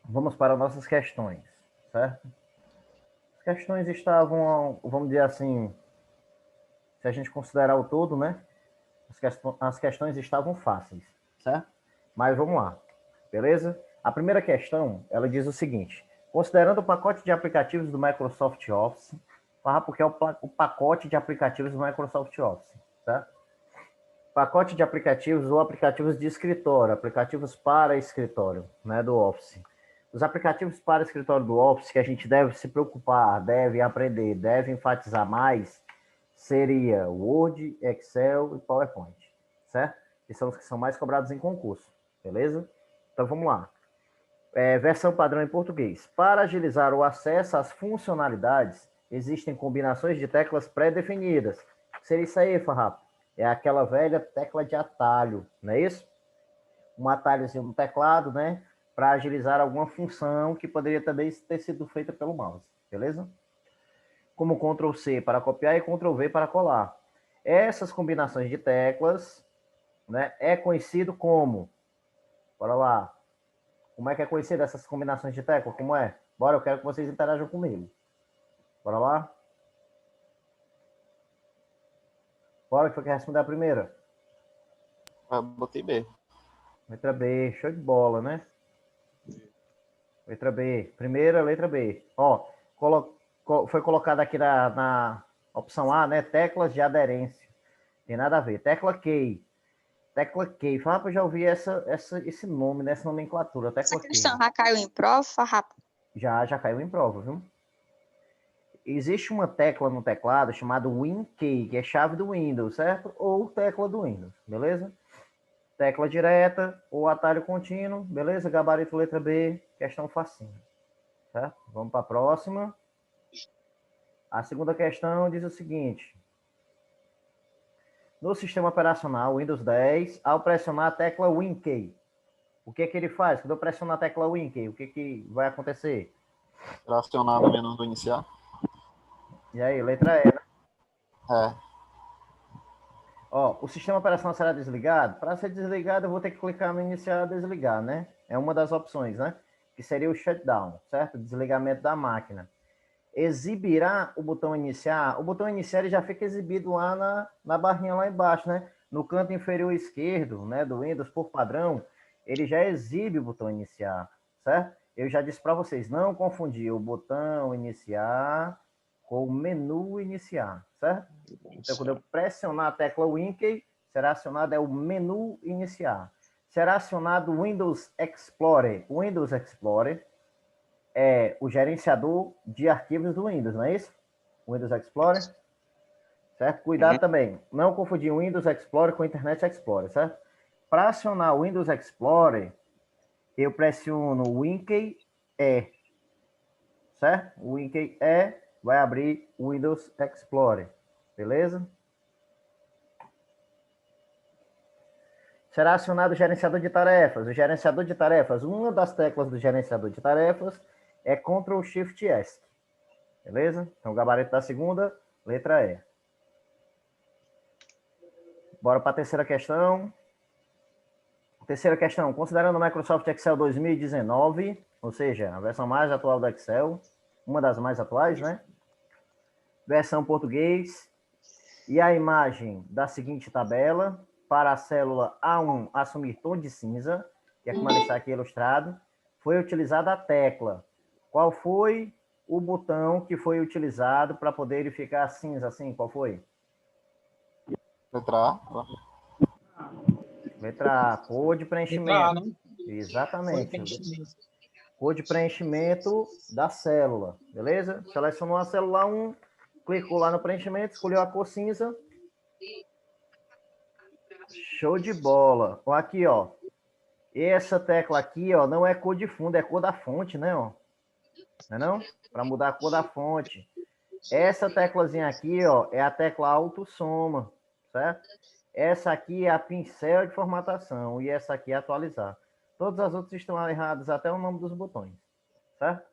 vamos para nossas questões, certo? As questões estavam, vamos dizer assim, se a gente considerar o todo, né? As questões estavam fáceis, certo? Mas vamos lá, beleza? A primeira questão, ela diz o seguinte: considerando o pacote de aplicativos do Microsoft Office, porque é o pacote de aplicativos do Microsoft Office, certo? Pacote de aplicativos ou aplicativos de escritório, aplicativos para escritório, né, do Office. Os aplicativos para escritório do Office que a gente deve se preocupar, deve aprender, deve enfatizar mais, seria Word, Excel e PowerPoint, certo? Que são os que são mais cobrados em concurso, beleza? Então vamos lá. Versão padrão em português. Para agilizar o acesso às funcionalidades, existem combinações de teclas pré-definidas. Seria isso aí, Farrapo? É aquela velha tecla de atalho, não é isso? Um atalhozinho no teclado, né? Para agilizar alguma função que poderia também ter sido feita pelo mouse, beleza? Como Ctrl C para copiar e Ctrl V para colar. Essas combinações de teclas, né, é conhecido como, bora lá, como é que é conhecido essas combinações de tecla? Como é? Bora, eu quero que vocês interajam comigo. Bora lá? Bora, que foi quem responder a primeira? Botei B. Letra B, show de bola, né? Letra B. Primeira, letra B. Ó, foi colocado aqui na opção A, né? Teclas de aderência. Tem nada a ver. Tecla Key. Tecla Key. Fala para eu já ouvi esse nome, né? Essa nomenclatura. Tecla Essa Key. questão já caiu em prova, Farrapo? Já caiu em prova, viu? Existe uma tecla no teclado chamada WinKey, que é chave do Windows, certo? Ou tecla do Windows, beleza? Tecla direta ou atalho contínuo, beleza? Gabarito letra B, questão facinha, certo? Vamos para a próxima. A segunda questão diz o seguinte: no sistema operacional Windows 10, ao pressionar a tecla WinKey, o que ele faz? Quando eu pressionar a tecla WinKey, o que vai acontecer? Será acionado o menu do iniciar? E aí, letra E, né? É. Ó, o sistema operacional será desligado? Para ser desligado, eu vou ter que clicar no iniciar desligar, né? É uma das opções, né? Que seria o shutdown, certo? Desligamento da máquina. Exibirá o botão iniciar? O botão iniciar ele já fica exibido lá na barrinha lá embaixo, né? No canto inferior esquerdo, né, do Windows, por padrão, ele já exibe o botão iniciar, certo? Eu já disse para vocês, não confundir o botão iniciar com o menu iniciar, certo? Então, quando eu pressionar a tecla WinKey, será acionado o menu iniciar. Será acionado o Windows Explorer. O Windows Explorer é o gerenciador de arquivos do Windows, não é isso? Windows Explorer. Certo? Cuidado também. Não confundir o Windows Explorer com o Internet Explorer, certo? Para acionar o Windows Explorer, eu pressiono o WinKey E. Certo? O WinKey E vai abrir o Windows Explorer. Beleza? Será acionado o gerenciador de tarefas. O gerenciador de tarefas, uma das teclas do gerenciador de tarefas é Ctrl Shift S. Beleza? Então, o gabarito da segunda, letra E. Bora para a terceira questão. Terceira questão. Considerando o Microsoft Excel 2019, ou seja, a versão mais atual do Excel, uma das mais atuais, né? Versão português. E a imagem da seguinte tabela, para a célula A1 assumir tom de cinza, que é como ele está aqui ilustrado, foi utilizada a tecla. Qual foi o botão que foi utilizado para poder ele ficar cinza assim? Qual foi? Letra A. Letra A, cor de preenchimento. Letra A, não? Exatamente. Cor de preenchimento da célula, beleza? Selecionou a célula 1, clicou lá no preenchimento, escolheu a cor cinza. Show de bola. Ó, aqui, ó. Essa tecla aqui, ó, não é cor de fundo, é cor da fonte, né, ó? Não é não? Para mudar a cor da fonte. Essa teclazinha aqui, ó, é a tecla autossoma, certo? Essa aqui é a pincel de formatação e essa aqui é atualizar. Todas as outras estão erradas, até o nome dos botões, certo?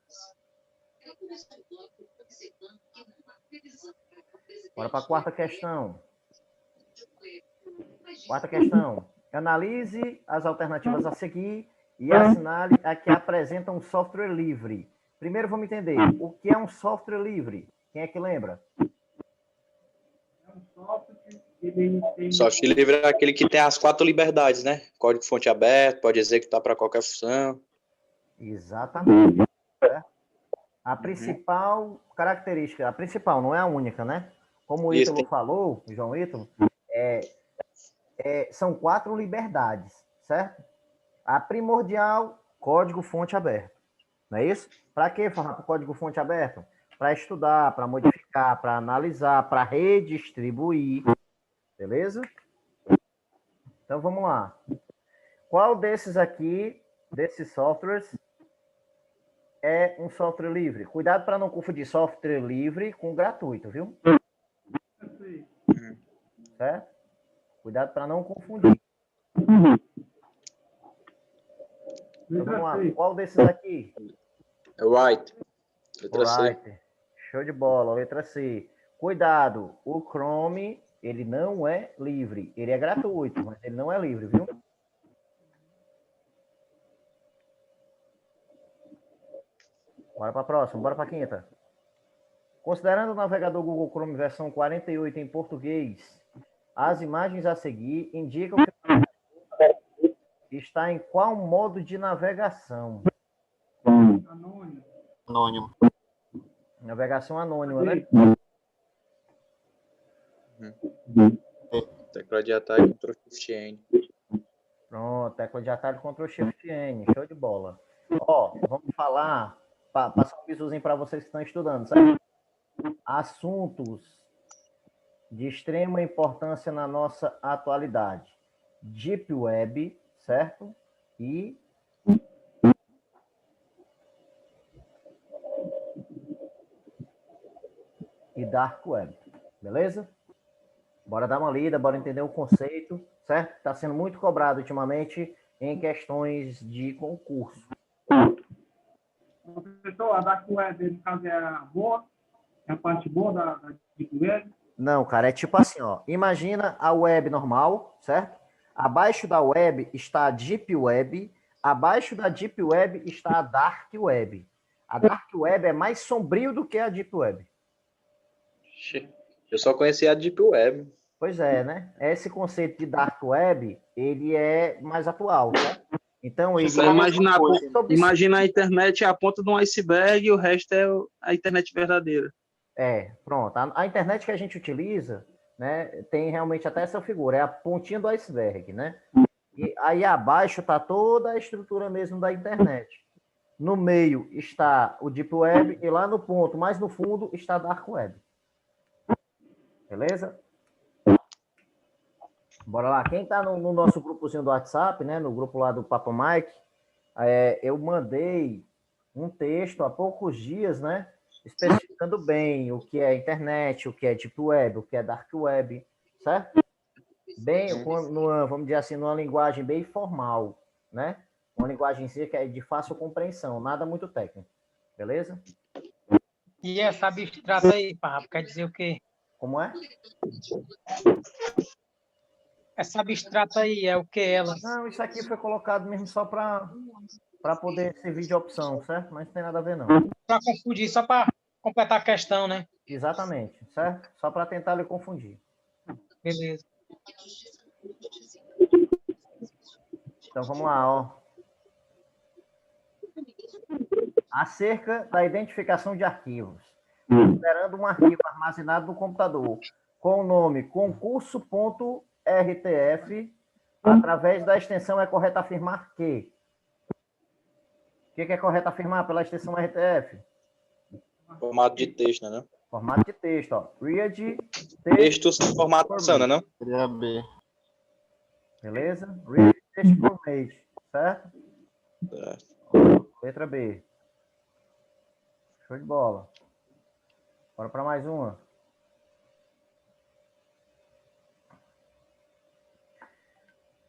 Bora para a quarta questão. Quarta questão. Analise as alternativas a seguir e assinale a que apresenta um software livre. Primeiro vamos entender o que é um software livre. Quem é que lembra? Software livre é aquele que tem as 4 liberdades, né? Código-fonte aberto, pode executar para qualquer função. Exatamente. Certo? A principal característica, a principal, não é a única, né? Como o Isso, Ítalo falou, o João Ítalo, são 4 liberdades, certo? A primordial, código-fonte aberto. Não é isso? Para que falar para código-fonte aberto? Para estudar, para modificar, para analisar, para redistribuir. Beleza? Então vamos lá. Qual desses aqui, desses softwares, é um software livre? Cuidado para não confundir software livre com gratuito, viu? Certo? Cuidado para não confundir. Então vamos lá. Qual desses aqui? Right. Letra C. Alright. Show de bola. Letra C. Cuidado. O Chrome, ele não é livre. Ele é gratuito, mas ele não é livre, viu? Bora para a próxima. Bora para a quinta. Considerando o navegador Google Chrome versão 48 em português, as imagens a seguir indicam que está em qual modo de navegação? Anônimo. Navegação anônima, né? Tecla de atalho Ctrl Shift N. Pronto, tecla de atalho Ctrl Shift N. Show de bola. Ó, vamos falar, passar um visuzinho para vocês que estão estudando, certo? Assuntos de extrema importância na nossa atualidade. Deep Web, certo? E Dark Web, beleza? Bora dar uma lida, bora entender o conceito, certo? Está sendo muito cobrado ultimamente em questões de concurso. Professor, a Dark Web, no caso, é a boa? É a parte boa da Deep Web? Não, cara, é tipo assim, ó. Imagina a web normal, certo? Abaixo da web está a Deep Web. Abaixo da Deep Web está a Dark Web. A Dark Web é mais sombrio do que a Deep Web. Eu só conhecia a Deep Web. Pois é, né? Esse conceito de Dark Web, ele é mais atual, certo? Então, ele Imagina a internet é a ponta de um iceberg e o resto é a internet verdadeira. Pronto. A internet que a gente utiliza, né, tem realmente até essa figura, é a pontinha do iceberg, né? E aí abaixo está toda a estrutura mesmo da internet. No meio está o Deep Web e lá no ponto, mais no fundo, está a Dark Web. Beleza? Bora lá. Quem está no nosso grupozinho do WhatsApp, né, no grupo lá do Papo Mike, eu mandei um texto há poucos dias, né, especificando bem o que é internet, o que é Deep Web, o que é Dark Web, certo? Bem, vamos dizer assim, numa linguagem bem formal, né? Uma linguagem que é de fácil compreensão, nada muito técnico. Beleza? E essa abstrata aí, Papo, quer dizer o quê? Como é? Essa abstrata aí é o que ela? Não, isso aqui foi colocado mesmo só para poder servir de opção, certo? Mas não tem nada a ver, não. Para confundir, só para completar a questão, né? Exatamente, certo? Só para tentar lhe confundir. Beleza. Então, vamos lá, ó. Acerca da identificação de arquivos. Considerando um arquivo armazenado no computador com o nome concurso.rtf, através da extensão é correto afirmar que... O que é correto afirmar pela extensão RTF? Formato de texto, né? Formato de texto, ó. Read texto sem formatação, né? Não? Seria B. Beleza? Read text format, certo? Letra B. Show de bola. Bora para mais uma.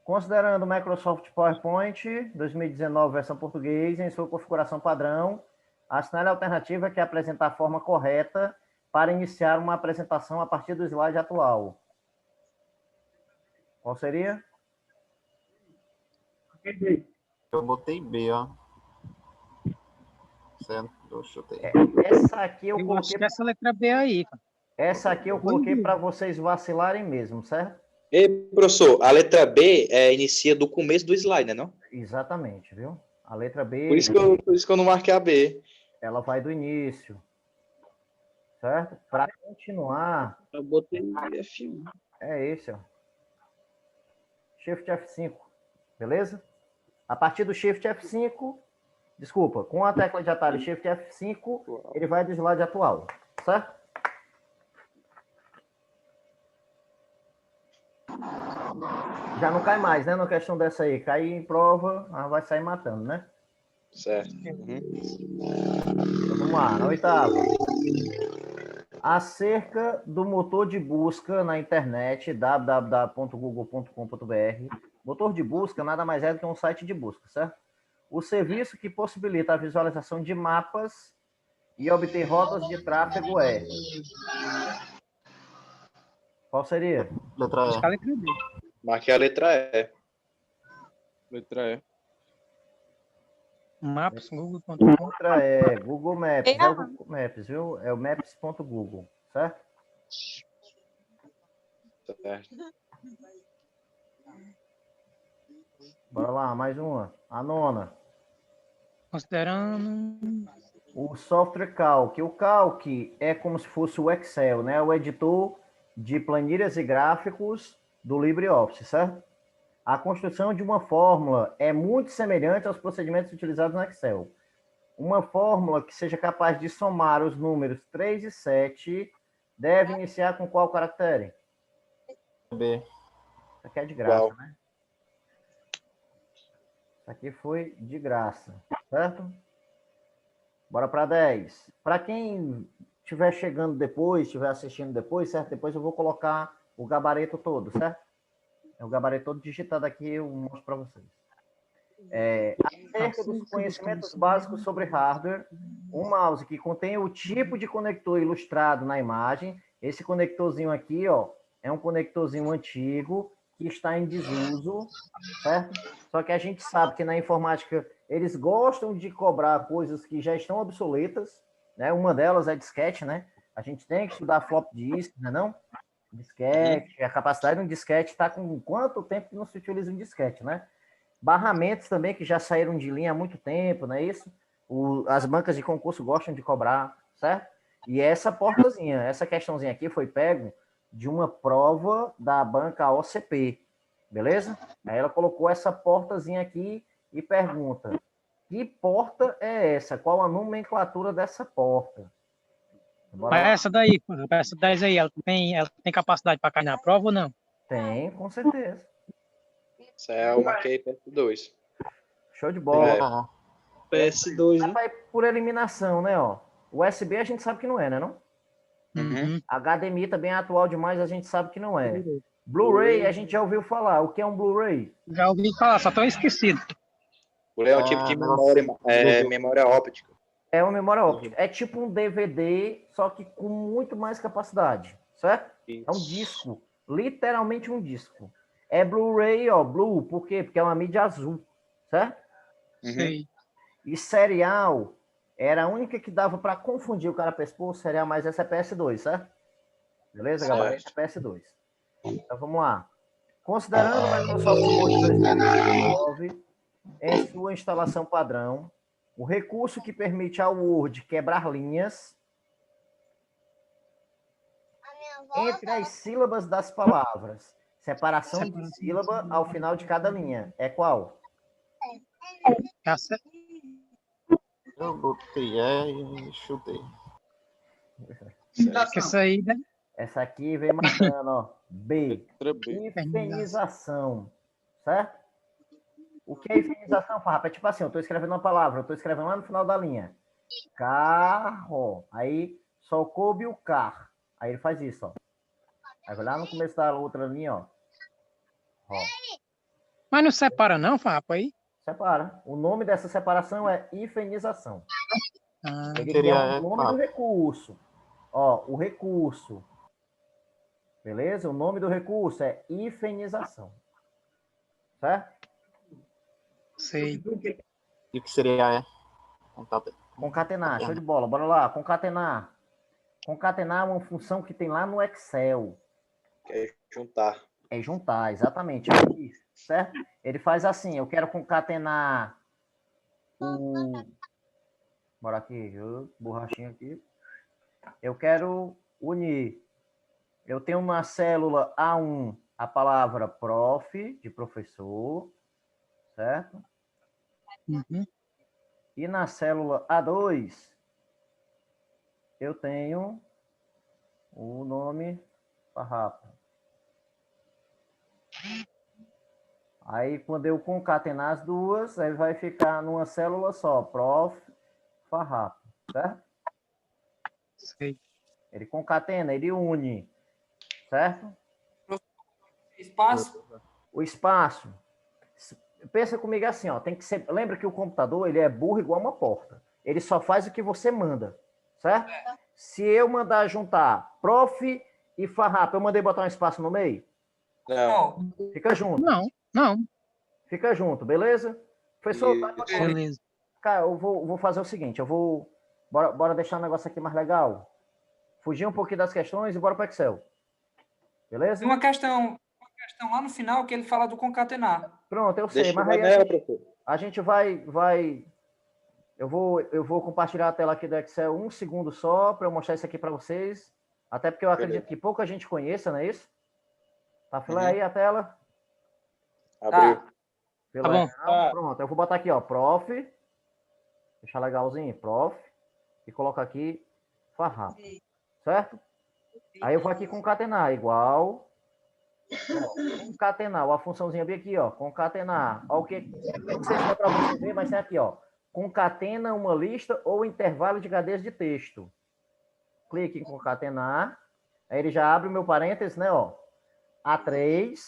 Considerando o Microsoft PowerPoint 2019 versão português em sua configuração padrão, assinale a alternativa que apresenta a forma correta para iniciar uma apresentação a partir do slide atual. Qual seria? Eu botei B, ó. Certo, eu chutei. Essa aqui eu Eu acho coloquei, que essa letra B aí, cara. essa aqui eu coloquei para vocês vacilarem mesmo, certo? Ei, professor, a letra B inicia do começo do slide, né, não? Exatamente, viu? A letra Por B, isso que eu não marquei a B. ela vai do início, certo? Para continuar, Eu botei F1. é esse, ó. Shift F5, beleza? A partir do Shift F5, desculpa, com a tecla de atalho Shift F5, ele vai do slide atual, certo? Já não cai mais, né? Na questão dessa aí. Cai em prova, vai sair matando, né? Certo. Então, vamos lá, na oitava. Acerca do motor de busca na internet, www.google.com.br. Motor de busca nada mais é do que um site de busca, certo? O serviço que possibilita a visualização de mapas e obter rotas de tráfego é... Qual seria? Letra Acho que a E. letra B. Marquei a letra E. Letra E. Maps, google.com. Outra é Google Maps, é o Errado. Google Maps, viu? É o maps.google, certo? Certo. Bora lá, mais uma. A nona. Considerando. O software Calc. O Calc é como se fosse o Excel, né? O editor de planilhas e gráficos do LibreOffice, certo? A construção de uma fórmula é muito semelhante aos procedimentos utilizados no Excel. Uma fórmula que seja capaz de somar os números 3 e 7 deve iniciar com qual caractere? B. Isso aqui é de graça, Qual? né? Isso aqui foi de graça, certo? Bora para 10. Para quem estiver chegando depois, estiver assistindo depois, certo? Depois eu vou colocar o gabarito todo, certo? É o gabarito todo digitado aqui, eu mostro para vocês. Acerca dos conhecimentos básicos sobre hardware, um mouse que contém o tipo de conector ilustrado na imagem. Esse conectorzinho aqui, ó, é um conectorzinho antigo que está em desuso, certo? Só que a gente sabe que na informática eles gostam de cobrar coisas que já estão obsoletas, né? Uma delas é disquete, né? A gente tem que estudar flop disk, né, não? Disquete, a capacidade de um disquete está com quanto tempo que não se utiliza um disquete, né? Barramentos também que já saíram de linha há muito tempo, não é isso? As bancas de concurso gostam de cobrar, certo? E essa portazinha, essa questãozinha aqui foi pego de uma prova da banca OCP, beleza? Aí ela colocou essa portazinha aqui e pergunta: que porta é essa? Qual a nomenclatura dessa porta? Bora Mas lá. essa daí, por exemplo, essa 10 aí, ela tem capacidade para cair na prova ou não? Tem, com certeza. Essa é eu marquei PS2. Show de bola. Letra PS2, né? Vai por eliminação, né? Ó. USB a gente sabe que não é, né? Não? Uhum. HDMI também é atual demais, a gente sabe que não é. Blu-ray a gente já ouviu falar. O que é um Blu-ray? Já ouvi falar, só tô esquecido. Por aí é um tipo de memória óptica. É uma memória óptica. É tipo um DVD, só que com muito mais capacidade, certo? É um disco. Literalmente um disco. É Blu-ray, ó, Blue, por quê? Porque é uma mídia azul, certo? Sei. E serial era a única que dava para confundir. O cara pensou, serial, mas essa é PS2, certo? Beleza, gabarito é PS2. Então vamos lá. Considerando o Microsoft Word 2019 em sua instalação padrão, o recurso que permite ao Word quebrar linhas entre as sílabas das palavras, separação de sílaba ao final de cada linha, é qual? Essa, Eu botei E e chutei. que essa aí, né? Essa aqui vem matando, ó. B. Letra B. Ifenização, certo? O que é ifenização, Farrapa? É tipo assim, eu estou escrevendo uma palavra, eu estou escrevendo lá no final da linha. Carro. Aí só coube o car. Aí ele faz isso, ó. Aí vai lá no começo da outra linha, ó. Mas não separa não, Farrapa, aí? Separa. O nome dessa separação é ifenização. Ah, Ele Seria quer o nome do papo. recurso. Ó, o recurso. Beleza? O nome do recurso é ifenização. Certo? Sei. E o que seria Concatenar, show de bola. Bora lá, concatenar. Concatenar é uma função que tem lá no Excel. Quer juntar. É juntar, exatamente. Aqui, certo? Ele faz assim, eu quero concatenar o... Bora aqui, borrachinha aqui. Eu quero unir. Eu tenho na célula A1 a palavra prof, de professor, certo? Uhum. E na célula A2, eu tenho o nome farrapa. Aí, quando eu concatenar as duas, aí vai ficar numa célula só, prof, farrapa, certo? Sei. Ele concatena, ele une, certo? Espaço? O espaço, pensa comigo assim, ó, tem que ser, lembra que o computador, ele é burro igual uma porta. Ele só faz o que você manda, certo? Se eu mandar juntar prof e farrapa, eu mandei botar um espaço no meio? Não. Não. Fica junto. Não. Fica junto, beleza? Professor, tá Isso. Beleza. cara, eu vou fazer o seguinte, bora deixar o negócio aqui mais legal. Fugir um pouquinho das questões e bora para Excel. Beleza? Tem uma questão lá no final que ele fala do concatenar. Pronto, eu sei, Deixa mas eu aí nela, professor. a gente vai eu vou compartilhar a tela aqui do Excel um segundo só para eu mostrar isso aqui para vocês, até porque eu acredito Beleza. que pouca gente conheça, não é isso? Tá filé Uhum. aí a tela? Abriu. Filé, Tá bom. não? Pronto, eu vou botar aqui, ó, prof, deixar legalzinho, prof, e colocar aqui farrapa, certo? Aí eu vou aqui concatenar, igual, ó, concatenar, a funçãozinha bem aqui, ó, concatenar, ó, o que, não sei se é para você ver, mas tem aqui, ó, concatena uma lista ou intervalo de cadeias de texto. Clique em concatenar, aí ele já abre o meu parênteses, né, ó, A3,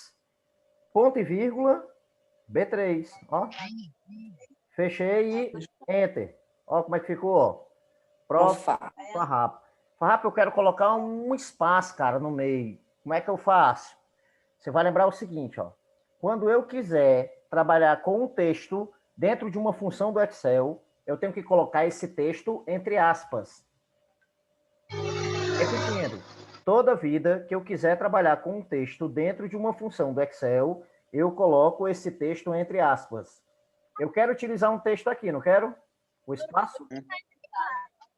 ponto e vírgula, B3, ó, fechei e enter, ó como é que ficou, ó, prof, farrapa. Farrapa, eu quero colocar um espaço, cara, no meio. Como é que eu faço? Você vai lembrar o seguinte, ó. Quando eu quiser trabalhar com um texto dentro de uma função do Excel, eu tenho que colocar esse texto entre aspas. Repetindo, toda vida que eu quiser trabalhar com um texto dentro de uma função do Excel, eu coloco esse texto entre aspas. Eu quero utilizar um texto aqui, não quero? O espaço?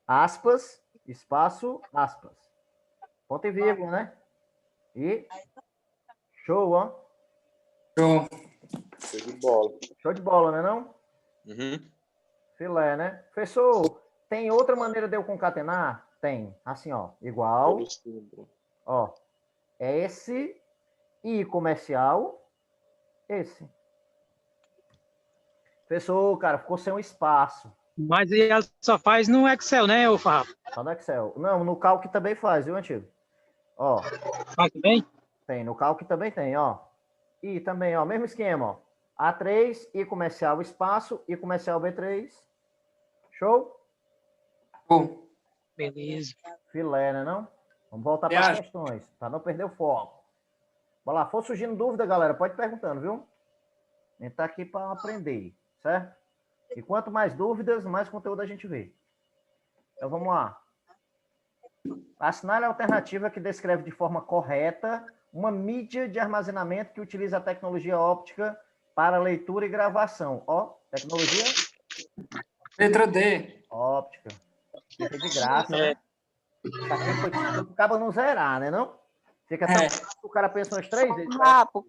Aspas, espaço, aspas. Ponto e vírgula, né? E show, ó. Show. Show de bola. Show de bola, né não? Uhum. Filé, né? Professor, tem outra maneira de eu concatenar? Tem. Assim, ó. Igual. Ó. É esse e comercial. Esse. Professor, cara, ficou sem um espaço. Mas ela só faz no Excel, né, ô Farrapa? Só no Excel. Não, no Calc também faz, viu, antigo? Ó. Faz bem? Tem. No Calc também tem, ó. E também, ó. Mesmo esquema, ó. A3 e comercial espaço e comercial B3. Show? Show. Beleza. Filé, né não? Vamos voltar para as questões, para não perder o foco. Bora lá, for surgindo dúvida, galera, pode ir perguntando, viu? A gente tá aqui para aprender, certo? E quanto mais dúvidas, mais conteúdo a gente vê. Então vamos lá. Assinale a alternativa que descreve de forma correta uma mídia de armazenamento que utiliza a tecnologia óptica para leitura e gravação. Ó, tecnologia Letra D. óptica. Fica de graça, né? Isso aqui foi o cabo não zerar, né, não? Fica tão o cara pensa umas 3 vezes. Rapo,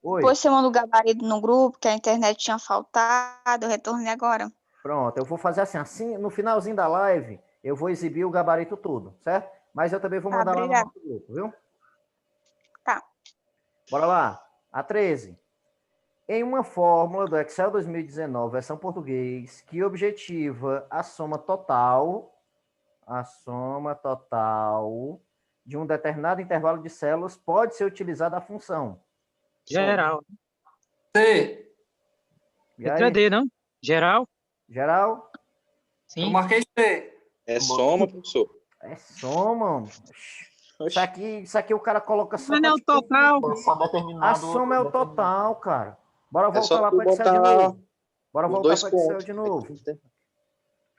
Oi. depois você manda o gabarito no grupo, que a internet tinha faltado, eu retornei agora. Pronto, eu vou fazer assim, no finalzinho da live, eu vou exibir o gabarito todo, certo? Mas eu também vou mandar lá no Obrigada. nosso grupo, viu? Tá. Bora lá. A 13. Em uma fórmula do Excel 2019, versão português, que objetiva a soma total de um determinado intervalo de células, pode ser utilizada a função. Geral. C. E Letra aí, D, não? Geral? geral? Eu Sim. marquei C. É soma, professor. É soma. Isso aqui o cara coloca só. Mas não é o total. Só determinado. A soma é o total, cara. Bora É voltar só lá tu para o Excel de botar. novo. Bora Os voltar dois para Excel pontos. de novo.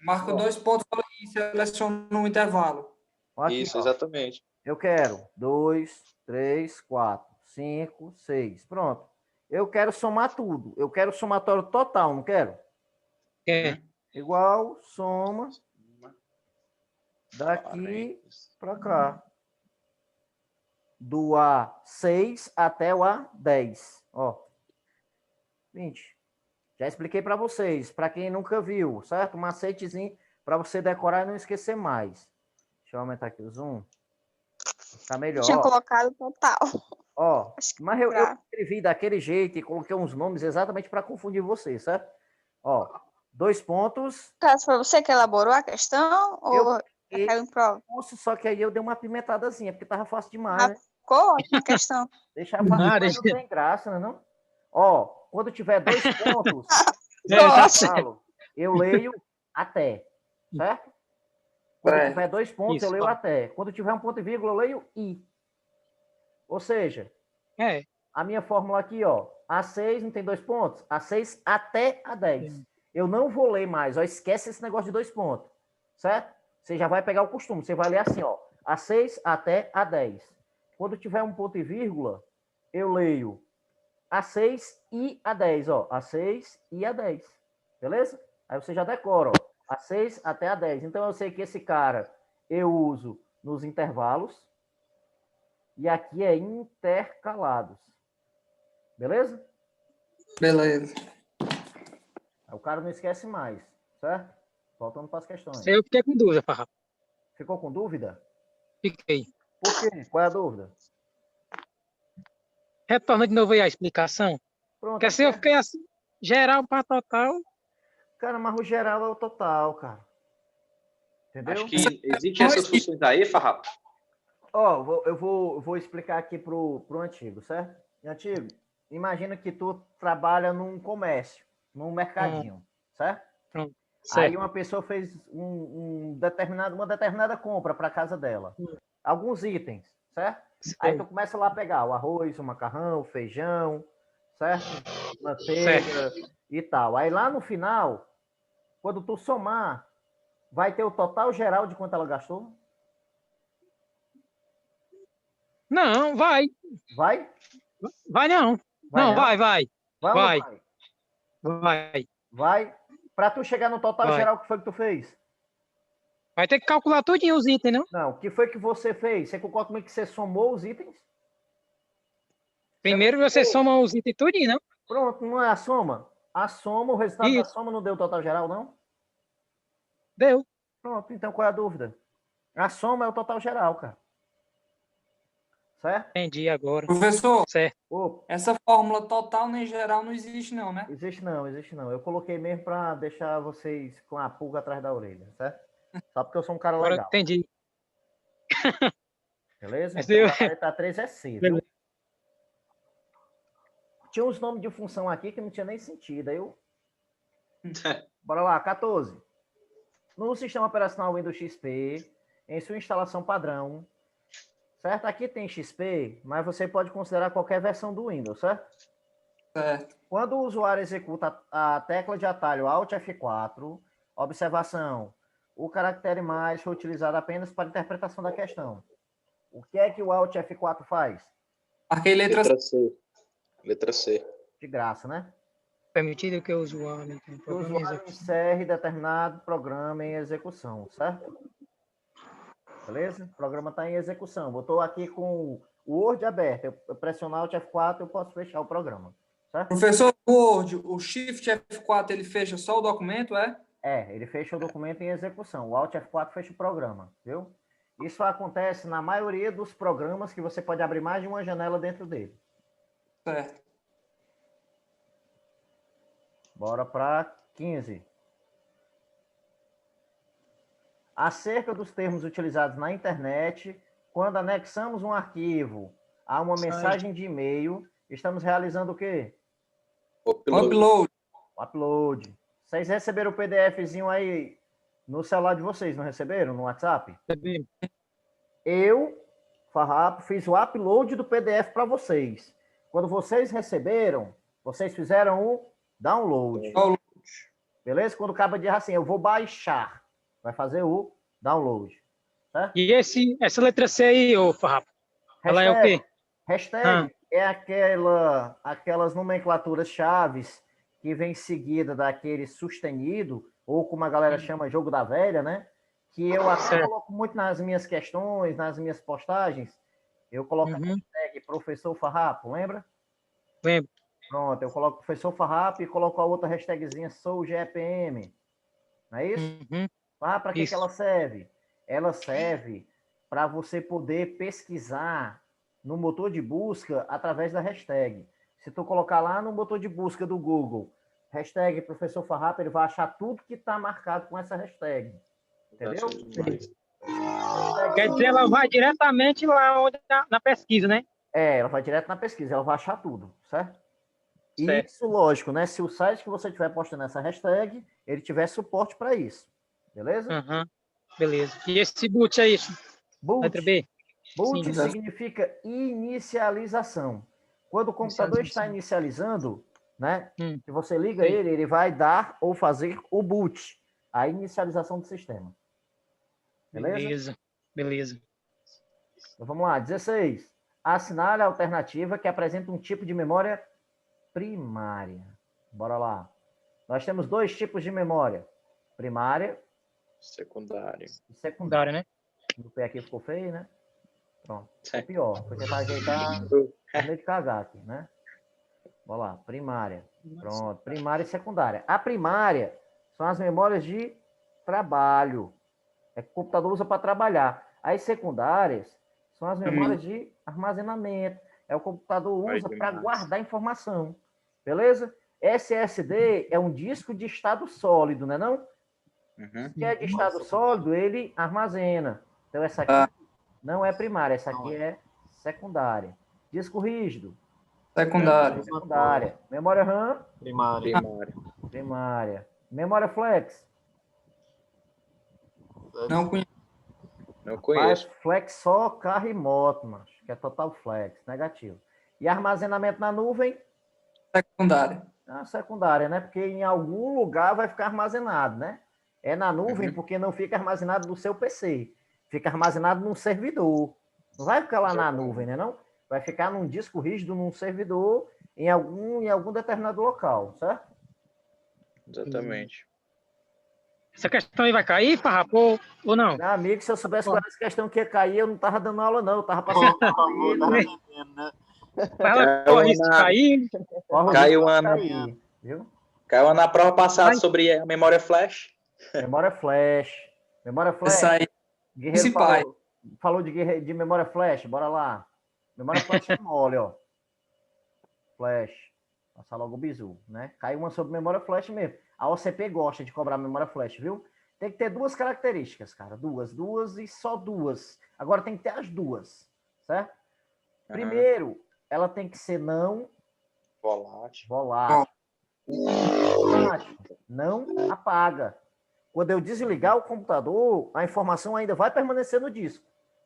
Marco 2 pontos e seleciona um intervalo. Aqui, Isso, ó. exatamente. Eu quero 2, 3, 4, 5, 6. Pronto. Eu quero somar tudo. Eu quero somatório total, não quero? É. Igual, soma daqui para cá. Do A6 até o A10. Ó. 20. Já expliquei para vocês, para quem nunca viu, certo? Um macetezinho para você decorar e não esquecer mais. Deixa eu aumentar aqui o zoom. Tá Eu melhor. tinha Ó. colocado total. Ó, Acho que mas eu pra- escrevi daquele jeito e coloquei uns nomes exatamente para confundir vocês, certo? Ó, 2 pontos. Caso foi você que elaborou a questão Eu ou peguei caiu em prova? curso, só que aí eu dei uma apimentadazinha, porque tava fácil demais, Ah, né? ficou ótima a questão. Deixar fácil Ah, demais não tem graça, né, não? Ó, quando tiver 2 pontos no É, tá intervalo, eu leio até, certo? Quando É. tiver 2 pontos, eu Isso, leio ó. até. Quando tiver um ponto e vírgula, eu leio i. Ou seja, É. a minha fórmula aqui, ó, A6 não tem 2 pontos? A6 até A10. Eu não vou ler mais, ó, esquece esse negócio de 2 pontos, certo? Você já vai pegar o costume, você vai ler assim, ó, A6 até A10. Quando tiver um ponto e vírgula, eu leio A6 e A10, ó, A6 e A10, beleza? Aí você já decora, ó, A6 até A10. Então eu sei que esse cara eu uso nos intervalos e aqui é intercalados. Beleza? Beleza. Aí o cara não esquece mais, certo? Voltando para as questões. Eu fiquei com dúvida, Farrapo. Ficou com dúvida? Fiquei. Por quê? Qual é a dúvida? Retorna de novo aí a explicação. Pronto. Porque assim eu fiquei assim, geral para total. Cara, mas o geral é o total, cara. Entendeu? Acho que existem essas funções aí, Farrapo. Ó, eu vou explicar aqui pro antigo, certo? Antigo, imagina que tu trabalha num comércio, num mercadinho, certo? Pronto. Aí Certo. uma pessoa fez uma determinada compra para casa dela. Alguns itens, certo? Aí tu começa lá a pegar o arroz, o macarrão, o feijão, certo? Manteiga e tal. Aí lá no final, quando tu somar, vai ter o total geral de quanto ela gastou? Não, vai. Vai? Vai não. Não, vai. Vai ou não Vai. vai? Vai. Vai. Para tu chegar no total Vai. geral, o que foi que tu fez? Vai ter que calcular tudinho os itens, não? Não, o que foi que você fez? Você concorda comigo que você somou os itens? Primeiro você soma os itens tudinho, não? Pronto, não é a soma? A soma, o resultado da Isso. soma não deu o total geral, não? Deu. Pronto, então qual é a dúvida? A soma é o total geral, cara. Certo? Entendi agora. Professor, Certo. Ô, essa fórmula total nem geral não existe não, né? existe não. Eu coloquei mesmo para deixar vocês com a pulga atrás da orelha, certo? Só porque eu sou um cara Agora eu legal. entendi. Beleza? Mas Então, eu- a letra 3 é C, viu? Tinha uns nomes de função aqui que não tinha nem sentido. Aí eu... Bora lá, 14. No sistema operacional Windows XP, em sua instalação padrão, certo? Aqui tem XP, mas você pode considerar qualquer versão do Windows, certo? Certo. Quando o usuário executa a tecla de atalho Alt F4, observação, o caractere mais foi utilizado apenas para interpretação da questão. O que é que o Alt F4 faz? Marquei letra C. Letra C. Letra C. De graça, né? Permitido que o usuário... Que o usuário encerre determinado programa em execução, certo? Beleza? O programa está em execução. Eu estou aqui com o Word aberto. Eu pressionar Alt F4, eu posso fechar o programa. Certo? Professor, o Word, o Shift F4, ele fecha só o documento, é? É, ele fecha o documento em execução. O Alt F4 fecha o programa, viu? Isso acontece na maioria dos programas que você pode abrir mais de uma janela dentro dele. Certo. Bora para 15. Acerca dos termos utilizados na internet, quando anexamos um arquivo a uma mensagem de e-mail, estamos realizando o quê? Upload. O upload. Vocês receberam o PDFzinho aí no celular de vocês, não receberam? No WhatsApp? Eu, Farrapo, fiz o upload do PDF para vocês. Quando vocês receberam, vocês fizeram o download. Beleza? Quando o cabo diz assim, eu vou baixar, vai fazer o download. Certo? E essa letra C aí, ô Farrapo? Ela é o quê? Hashtag é aquelas nomenclaturas chaves que vem seguida daquele sustenido, ou como a galera chama, jogo da velha, né? Que eu até Certo. coloco muito nas minhas questões, nas minhas postagens. Eu coloco a hashtag professor Farrapo, lembra? Lembro. Pronto, eu coloco professor Farrapo e coloco a outra hashtagzinha sou GPM. Não é isso? Ah, para que Isso. ela serve? Ela serve para você poder pesquisar no motor de busca através da hashtag. Se tu colocar lá no motor de busca do Google, hashtag professor Farrapo, ele vai achar tudo que está marcado com essa hashtag. Entendeu? Quer dizer, ela vai diretamente lá onde na pesquisa, né? Ela vai direto na pesquisa, ela vai achar tudo, certo? E Certo. isso, lógico, né? Se o site que você estiver postando essa hashtag, ele tiver suporte para isso. Beleza? Beleza. E esse boot é isso? Letra B? Boot Sim. significa inicialização. Quando o computador está inicializando, né? Se você liga Sim. ele vai dar ou fazer o boot, a inicialização do sistema. Beleza? Beleza. Então, vamos lá. 16. Assinale a alternativa que apresenta um tipo de memória primária. Bora lá. Nós temos dois tipos de memória. Primária Secundária. e secundária. Né? O pé aqui ficou feio, né? Pronto. Ficou pior. Foi tentar ajeitar meio de cagar aqui, né? Bora lá. Primária. Pronto. Primária e secundária. A primária são as memórias de trabalho. É que o computador usa para trabalhar. As secundárias são as memórias de armazenamento. É o computador usa para guardar informação. Beleza? SSD é um disco de estado sólido, né não? Se é de estado sólido, ele armazena. Então, essa aqui não é primária, essa aqui é secundária. Disco rígido. Secundária. Memória RAM. Primária. Memória flex. Não conheço. Não conheço. Mas flex só carro e moto, mas que é total flex, negativo. E armazenamento na nuvem? Secundária. Secundária, né? Porque em algum lugar vai ficar armazenado, né? É na nuvem porque não fica armazenado no seu PC. Fica armazenado num servidor. Não vai ficar lá na nuvem, né? Não? Vai ficar num disco rígido, num servidor, em algum determinado local, certo? Exatamente. Essa questão aí vai cair, Farrapo, ou não? Meu amigo, se eu soubesse qual era essa questão que ia cair, eu não tava dando aula, não. Eu tava passando. Ela corre isso cair. Caiu uma na prova passada sobre a memória flash. Memória flash. Memória flash. Essa aí. Guerreiro falou de memória flash, bora lá. Memória flash é mole, ó. Flash. Passar logo o bizu, né? Caiu uma sobre memória flash mesmo. A OCP gosta de cobrar memória flash, viu? Tem que ter duas características, cara. Duas e só duas. Agora tem que ter as duas, certo? Primeiro, ela tem que ser não volátil. Não apaga. Quando eu desligar o computador, a informação ainda vai permanecer no disco.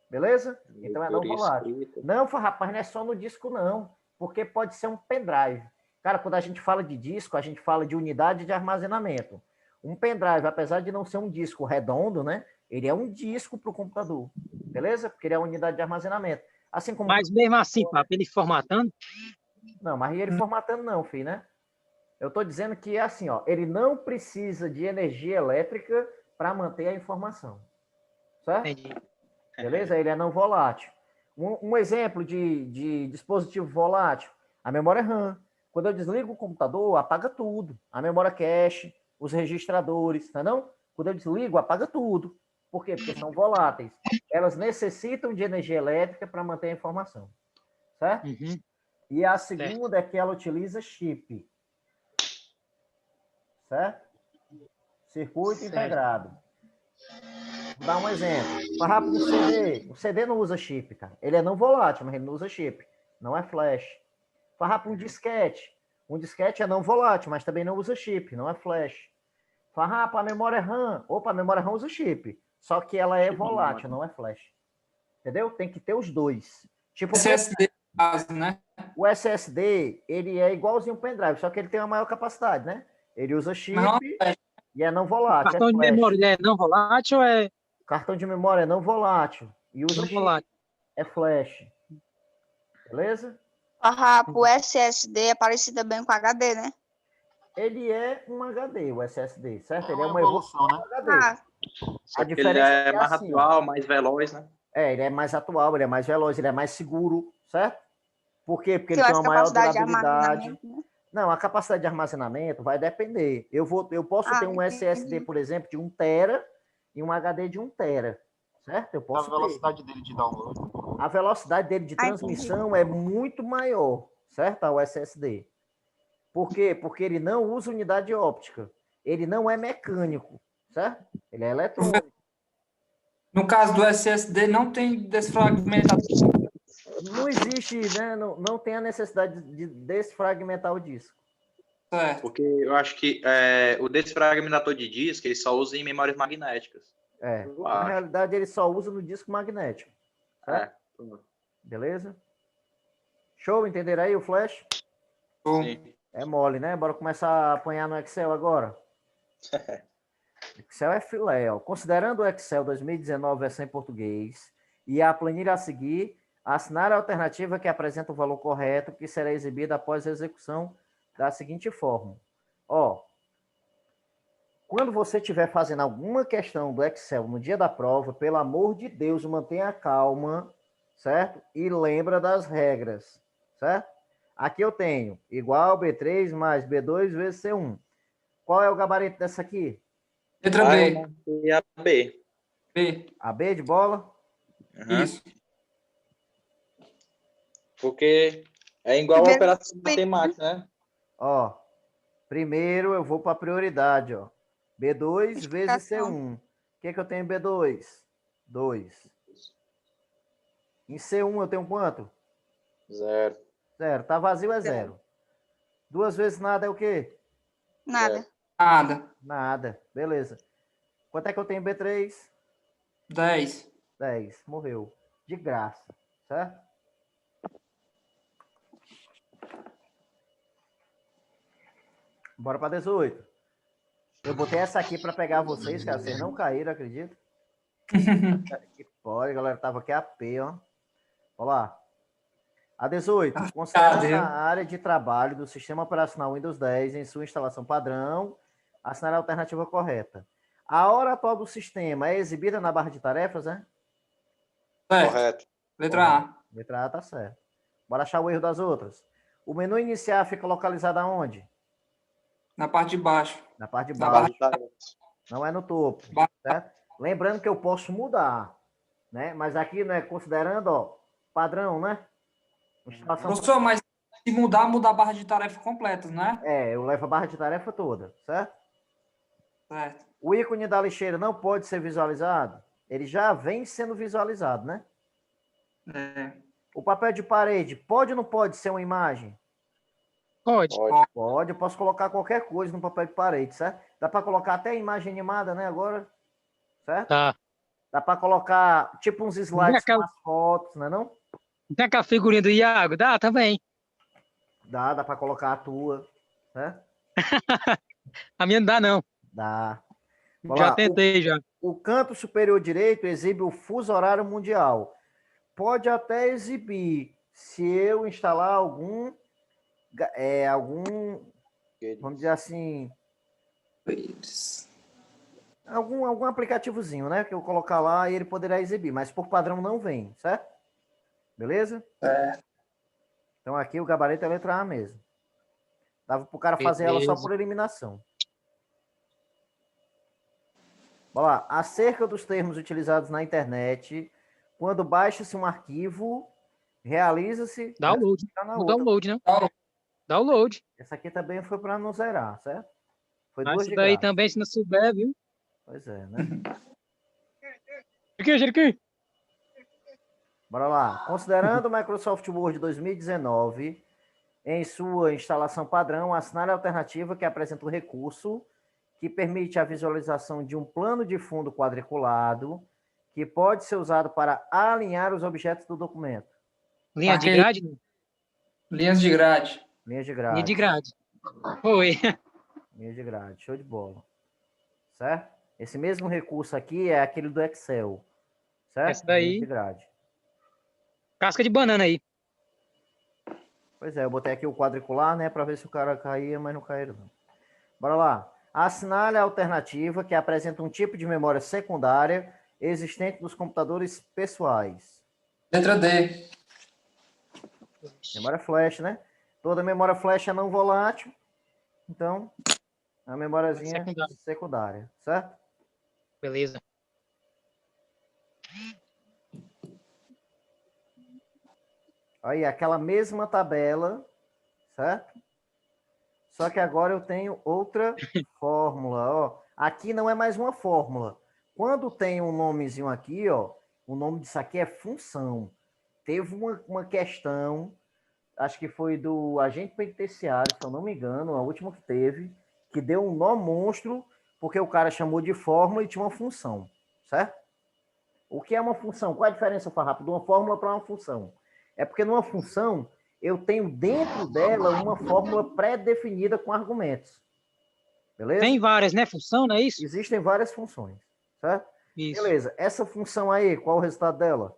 Beleza? Então é não volátil. Não, rapaz, não é só no disco, não. Porque pode ser um pendrive. Cara, quando a gente fala de disco, a gente fala de unidade de armazenamento. Um pendrive, apesar de não ser um disco redondo, né? Ele é um disco para o computador. Beleza? Porque ele é uma unidade de armazenamento. Assim como... Mas mesmo assim, papo, ele formatando? Não, mas ele formatando não, filho, né? Eu estou dizendo que é assim, ó, ele não precisa de energia elétrica para manter a informação. Certo? Entendi. Beleza? Ele é não volátil. Um exemplo de dispositivo volátil, a memória RAM. Quando eu desligo o computador, apaga tudo. A memória cache, os registradores, tá não? Quando eu desligo, apaga tudo. Por quê? Porque são voláteis. Elas necessitam de energia elétrica para manter a informação. Certo? E a segunda é que ela utiliza chip. Certo? Circuito integrado. Vou dar um exemplo. Farrapo do CD. O CD não usa chip, cara. Ele é não volátil, mas ele não usa chip. Não é flash. Farrapo um disquete. Um disquete é não volátil, mas também não usa chip, não é flash. Farrapo, a memória RAM. Opa, a memória RAM usa chip. Só que ela é volátil, não é flash. Entendeu? Tem que ter os dois. Tipo, SSD, né? o SSD, ele é igualzinho o pendrive, só que ele tem uma maior capacidade, né? Ele usa chip, E é não volátil, Cartão é de flash. memória é não volátil ou é Cartão de memória é não volátil. E usa não chip, volátil? é flash. Beleza? O SSD é parecido bem com HD, né? Ele é um HD, o SSD, certo? É Ele é uma uma evolução evolução, né? do HD. Ah, Só A que ele diferença é é mais assim, ó. atual, mais veloz, né? Ele é mais atual, ele é mais veloz, ele é mais seguro, certo? Por quê? Porque ele tem tem mais uma maior capacidade de durabilidade. armazenamento, né? Não, a capacidade de armazenamento vai depender. Eu posso ter um SSD, Entendi. por exemplo, de 1 tera e um HD de 1 tera, certo? Eu A posso ter. velocidade dele de download. A velocidade dele de Entendi. transmissão é muito maior, certo? Ao SSD. Por quê? Porque ele não usa unidade óptica. Ele não é mecânico, certo? Ele é eletrônico. No caso do SSD, não tem desfragmentação. Não existe, né? Não tem a necessidade de desfragmentar o disco. Certo. Porque eu acho que o desfragmentador de disco, ele só usa em memórias magnéticas. Eu Na acho. realidade, ele só usa no disco magnético. Certo? É. Beleza? Show, entenderam aí o flash? Sim. É mole, né? Bora começar a apanhar no Excel agora. Excel é filé, ó. Considerando o Excel 2019 versão em português e a planilha a seguir, assinar a alternativa que apresenta o valor correto que será exibida após a execução da seguinte forma. Ó, quando você estiver fazendo alguma questão do Excel no dia da prova, pelo amor de Deus, mantenha calma, certo? E lembra das regras, certo? Aqui eu tenho igual B3 mais B2 vezes C1. Qual é o gabarito dessa aqui? Letra A B. e a B. B. A B de bola? Uhum. Isso. Porque é igual a B- operação matemática, né? Ó, primeiro eu vou para a prioridade, ó. B2 vezes C1. O que é que eu tenho em B2? 2. Em C1 eu tenho quanto? 0. 0. Tá vazio é 0. 2 vezes nada é o quê? Nada. Nada. Nada. Beleza. Quanto é que eu tenho em B3? 10. 10. Morreu. De graça. Certo? Bora para 18. Eu botei essa aqui para pegar vocês, cara. Vocês não caíram, acredito? Que pode, galera. Tava aqui a P, ó. Olha lá. A 18. Considerando a área de trabalho do sistema operacional Windows 10 em sua instalação padrão, assinar a alternativa correta. A hora atual do sistema é exibida na barra de tarefas, né? Certo. Correto. Letra A. Letra A tá certo. Bora achar o erro das outras. O menu iniciar fica localizado aonde? Na parte de baixo. Na parte de Na baixo. barra. Não é no topo. Certo? Lembrando que eu posso mudar, né? Mas aqui, né, considerando, ó, padrão, né? Instalação... Professor, mas se mudar, muda a barra de tarefa completa, né? Eu levo a barra de tarefa toda, certo? Certo. O ícone da lixeira não pode ser visualizado? Ele já vem sendo visualizado, né? É. O papel de parede pode ou não pode ser uma imagem? Pode. Pode, eu posso colocar qualquer coisa no papel de parede, certo? Dá para colocar até imagem animada, né, agora? Certo? Tá. Dá para colocar tipo uns slides com as fotos, né, não? Tem aquela figurinha do Iago? Dá também. Dá para colocar a tua, certo? A minha não dá, não. Dá. Já tentei, já. O canto superior direito exibe o fuso horário mundial. Pode até exibir se eu instalar algum, vamos dizer assim, algum aplicativozinho, né? Que eu colocar lá e ele poderá exibir, mas por padrão não vem, certo? Beleza? Então aqui o gabarito é a letra A mesmo. Dava pro cara fazer ela só por eliminação. Bora lá. Acerca dos termos utilizados na internet, quando baixa-se um arquivo, realiza-se... Download. O download, né? Download. Essa aqui também foi para não zerar, certo? Foi Mas 2 isso de daí graça. também, se não souber, viu? Pois é, né? Aqui. Bora lá. Considerando o Microsoft Word 2019, em sua instalação padrão, assinar a alternativa que apresenta o recurso que permite a visualização de um plano de fundo quadriculado que pode ser usado para alinhar os objetos do documento. Linha de grade? Linhas de grade. Linha de grade. Linha de grade. Foi. Linha de grade. Show de bola. certo? Esse mesmo recurso aqui é aquele do Excel, certo? Essa daí. De grade. Casca de banana aí. Pois é, eu botei aqui o quadricular, né, para ver se o cara caía, mas não caíram, não. Bora lá. Assinale a alternativa que apresenta um tipo de memória secundária existente nos computadores pessoais. Letra D. Memória flash, né? Toda memória flash é não volátil, então a memóriazinha secundária, certo? Beleza. Aí, aquela mesma tabela, certo? Só que agora eu tenho outra fórmula, ó. Aqui não é mais uma fórmula. Quando tem um nomezinho aqui, ó, o nome disso aqui é função. Teve uma questão, acho que foi do agente penitenciário, se eu não me engano, a última que teve, que deu um nó monstro, porque o cara chamou de fórmula e tinha uma função, certo? O que é uma função? Qual é a diferença, Farrapo, de uma fórmula para uma função? É porque numa função eu tenho dentro dela uma fórmula pré-definida com argumentos. Beleza? Tem várias, né? Função, não é isso? Existem várias funções, certo? Isso. Beleza. Essa função aí, qual o resultado dela?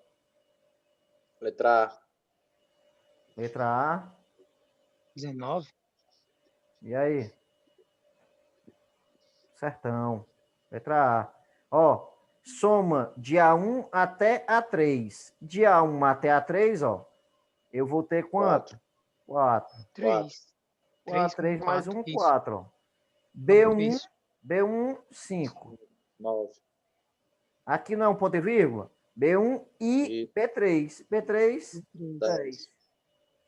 Letra A. Letra A. 19. E aí? Certão. Letra A. Ó, soma de A1 até A3. De A1 até A3, ó, eu vou ter quanto? 4. 3. 4, 3 mais 1, isso. 4. Ó. B1, Isso. B1, 5. 9. Aqui não é um ponto e vírgula? B1 e P3. P3, 10.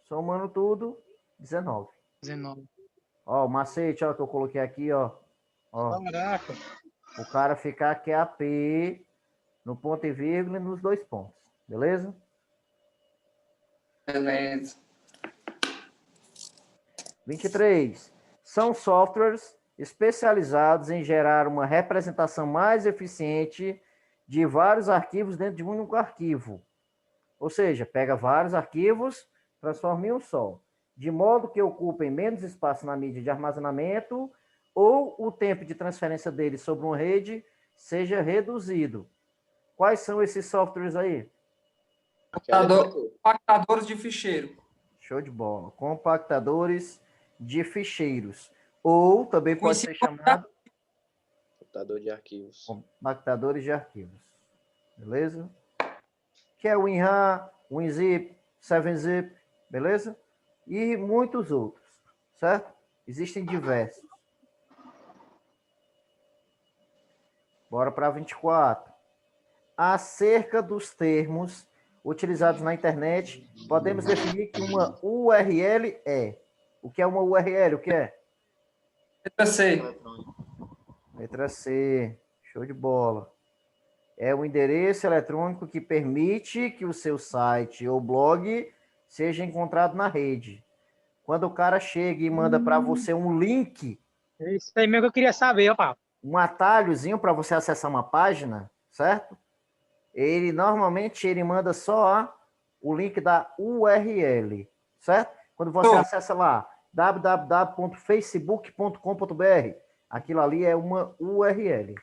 Somando tudo, 19. 19. Ó, o macete, ó, que eu coloquei aqui, ó. Ó, Caraca. o cara ficar QAP no ponto e vírgula e nos 2 pontos. Beleza? Beleza. 23. São softwares especializados em gerar uma representação mais eficiente de vários arquivos dentro de um único arquivo. Ou seja, pega vários arquivos, transforma em um só, de modo que ocupem menos espaço na mídia de armazenamento ou o tempo de transferência deles sobre uma rede seja reduzido. Quais são esses softwares aí? Compactadores de ficheiro. Show de bola. Compactadores de ficheiros. Ou também pode ser chamado Computador de arquivos. compactadores de arquivos. Beleza? Que é o WinRAR, WinZip, 7-Zip, beleza? E muitos outros, certo? Existem diversos. Bora para 24. Acerca dos termos utilizados na internet, podemos definir que uma URL é. O que é uma URL? O que é? Letra C. Letra C. Show de bola. É o endereço eletrônico que permite que o seu site ou blog seja encontrado na rede. Quando o cara chega e manda para você um link, Isso aí mesmo que eu queria saber, ó, Paulo. um atalhozinho para você acessar uma página, certo? Ele normalmente manda só o link da URL, certo? Quando você acessa lá www.facebook.com.br, aquilo ali é uma URL.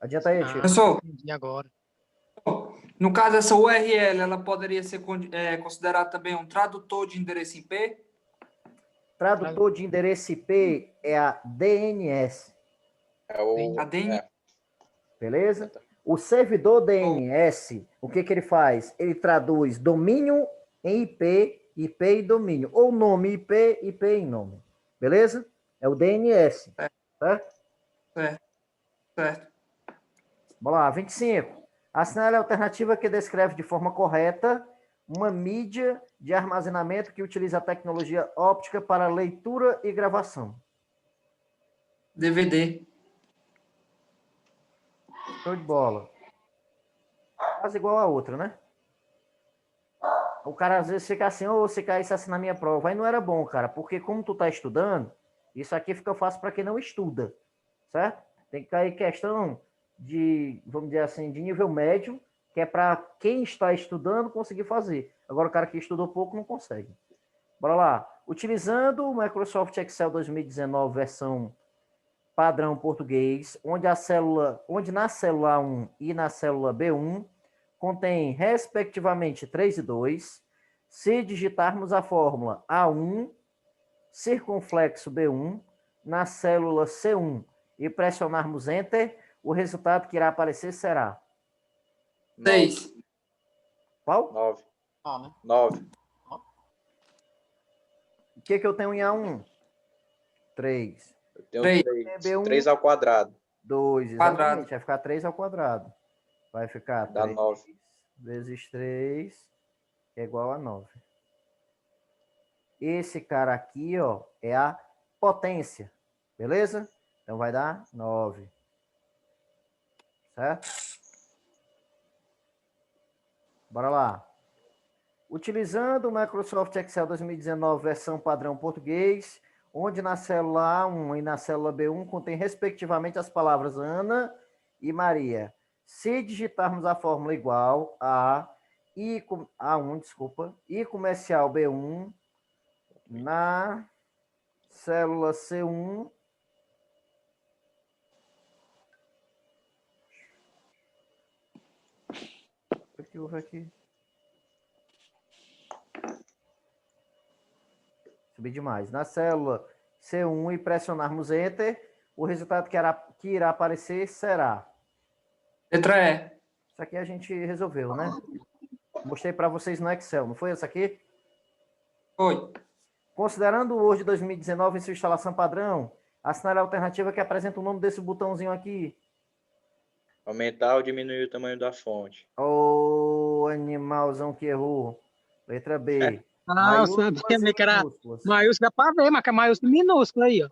Adianta aí, Chico. Professor, Entendi agora. no caso, essa URL, ela poderia ser considerada também um tradutor de endereço IP? Tradutor de endereço IP é a DNS. É o... A DNS. Beleza? O servidor DNS, o que ele faz? Ele traduz domínio em IP, IP em domínio. Ou nome IP, IP em nome. Beleza? É o DNS. Certo? Certo. Vamos lá, 25. Assinale a alternativa que descreve de forma correta uma mídia de armazenamento que utiliza a tecnologia óptica para leitura e gravação. DVD. Show de bola. Quase igual a outra, né? O cara às vezes fica assim, se caísse assim na minha prova. Aí não era bom, cara, porque como tu tá estudando, isso aqui fica fácil para quem não estuda, certo? Tem que cair questão de, vamos dizer assim, de nível médio, que é para quem está estudando conseguir fazer. Agora o cara que estudou pouco não consegue. Bora lá. Utilizando o Microsoft Excel 2019 versão padrão português, onde na célula 1 e na célula B1 contém, respectivamente, 3 e 2. Se digitarmos a fórmula A1, circunflexo B1, na célula C1 e pressionarmos Enter, o resultado que irá aparecer será... 6. Qual? 9. Ah, né? 9. O que eu tenho em A1? 3. Eu tenho Três. 3. B1. 3 ao quadrado. 2, Quadrado. exatamente. Vai ficar 3 ao quadrado. Vai ficar Dá 3 9. vezes 3, que é igual a 9. Esse cara aqui, ó, é a potência. Beleza? Então vai dar 9. Certo? Bora lá. Utilizando o Microsoft Excel 2019 versão padrão português, onde na célula A1 e na célula B1 contém respectivamente as palavras Ana e Maria. Se digitarmos a fórmula igual a A1, desculpa, e comercial B1 na célula C1 o que houve aqui? Subir demais. Na célula C1 e pressionarmos Enter, o resultado que irá aparecer será... Letra E. Isso aqui a gente resolveu, né? Mostrei para vocês no Excel, não foi isso aqui? Foi. Considerando o Word 2019 em sua instalação padrão, assinale a alternativa que apresenta o nome desse botãozinho aqui. Aumentar ou diminuir o tamanho da fonte. Ô, animalzão que errou. Letra B. Ah, eu sabia que era maiúscula para ver, mas que é maiúscula minúscula aí, ó.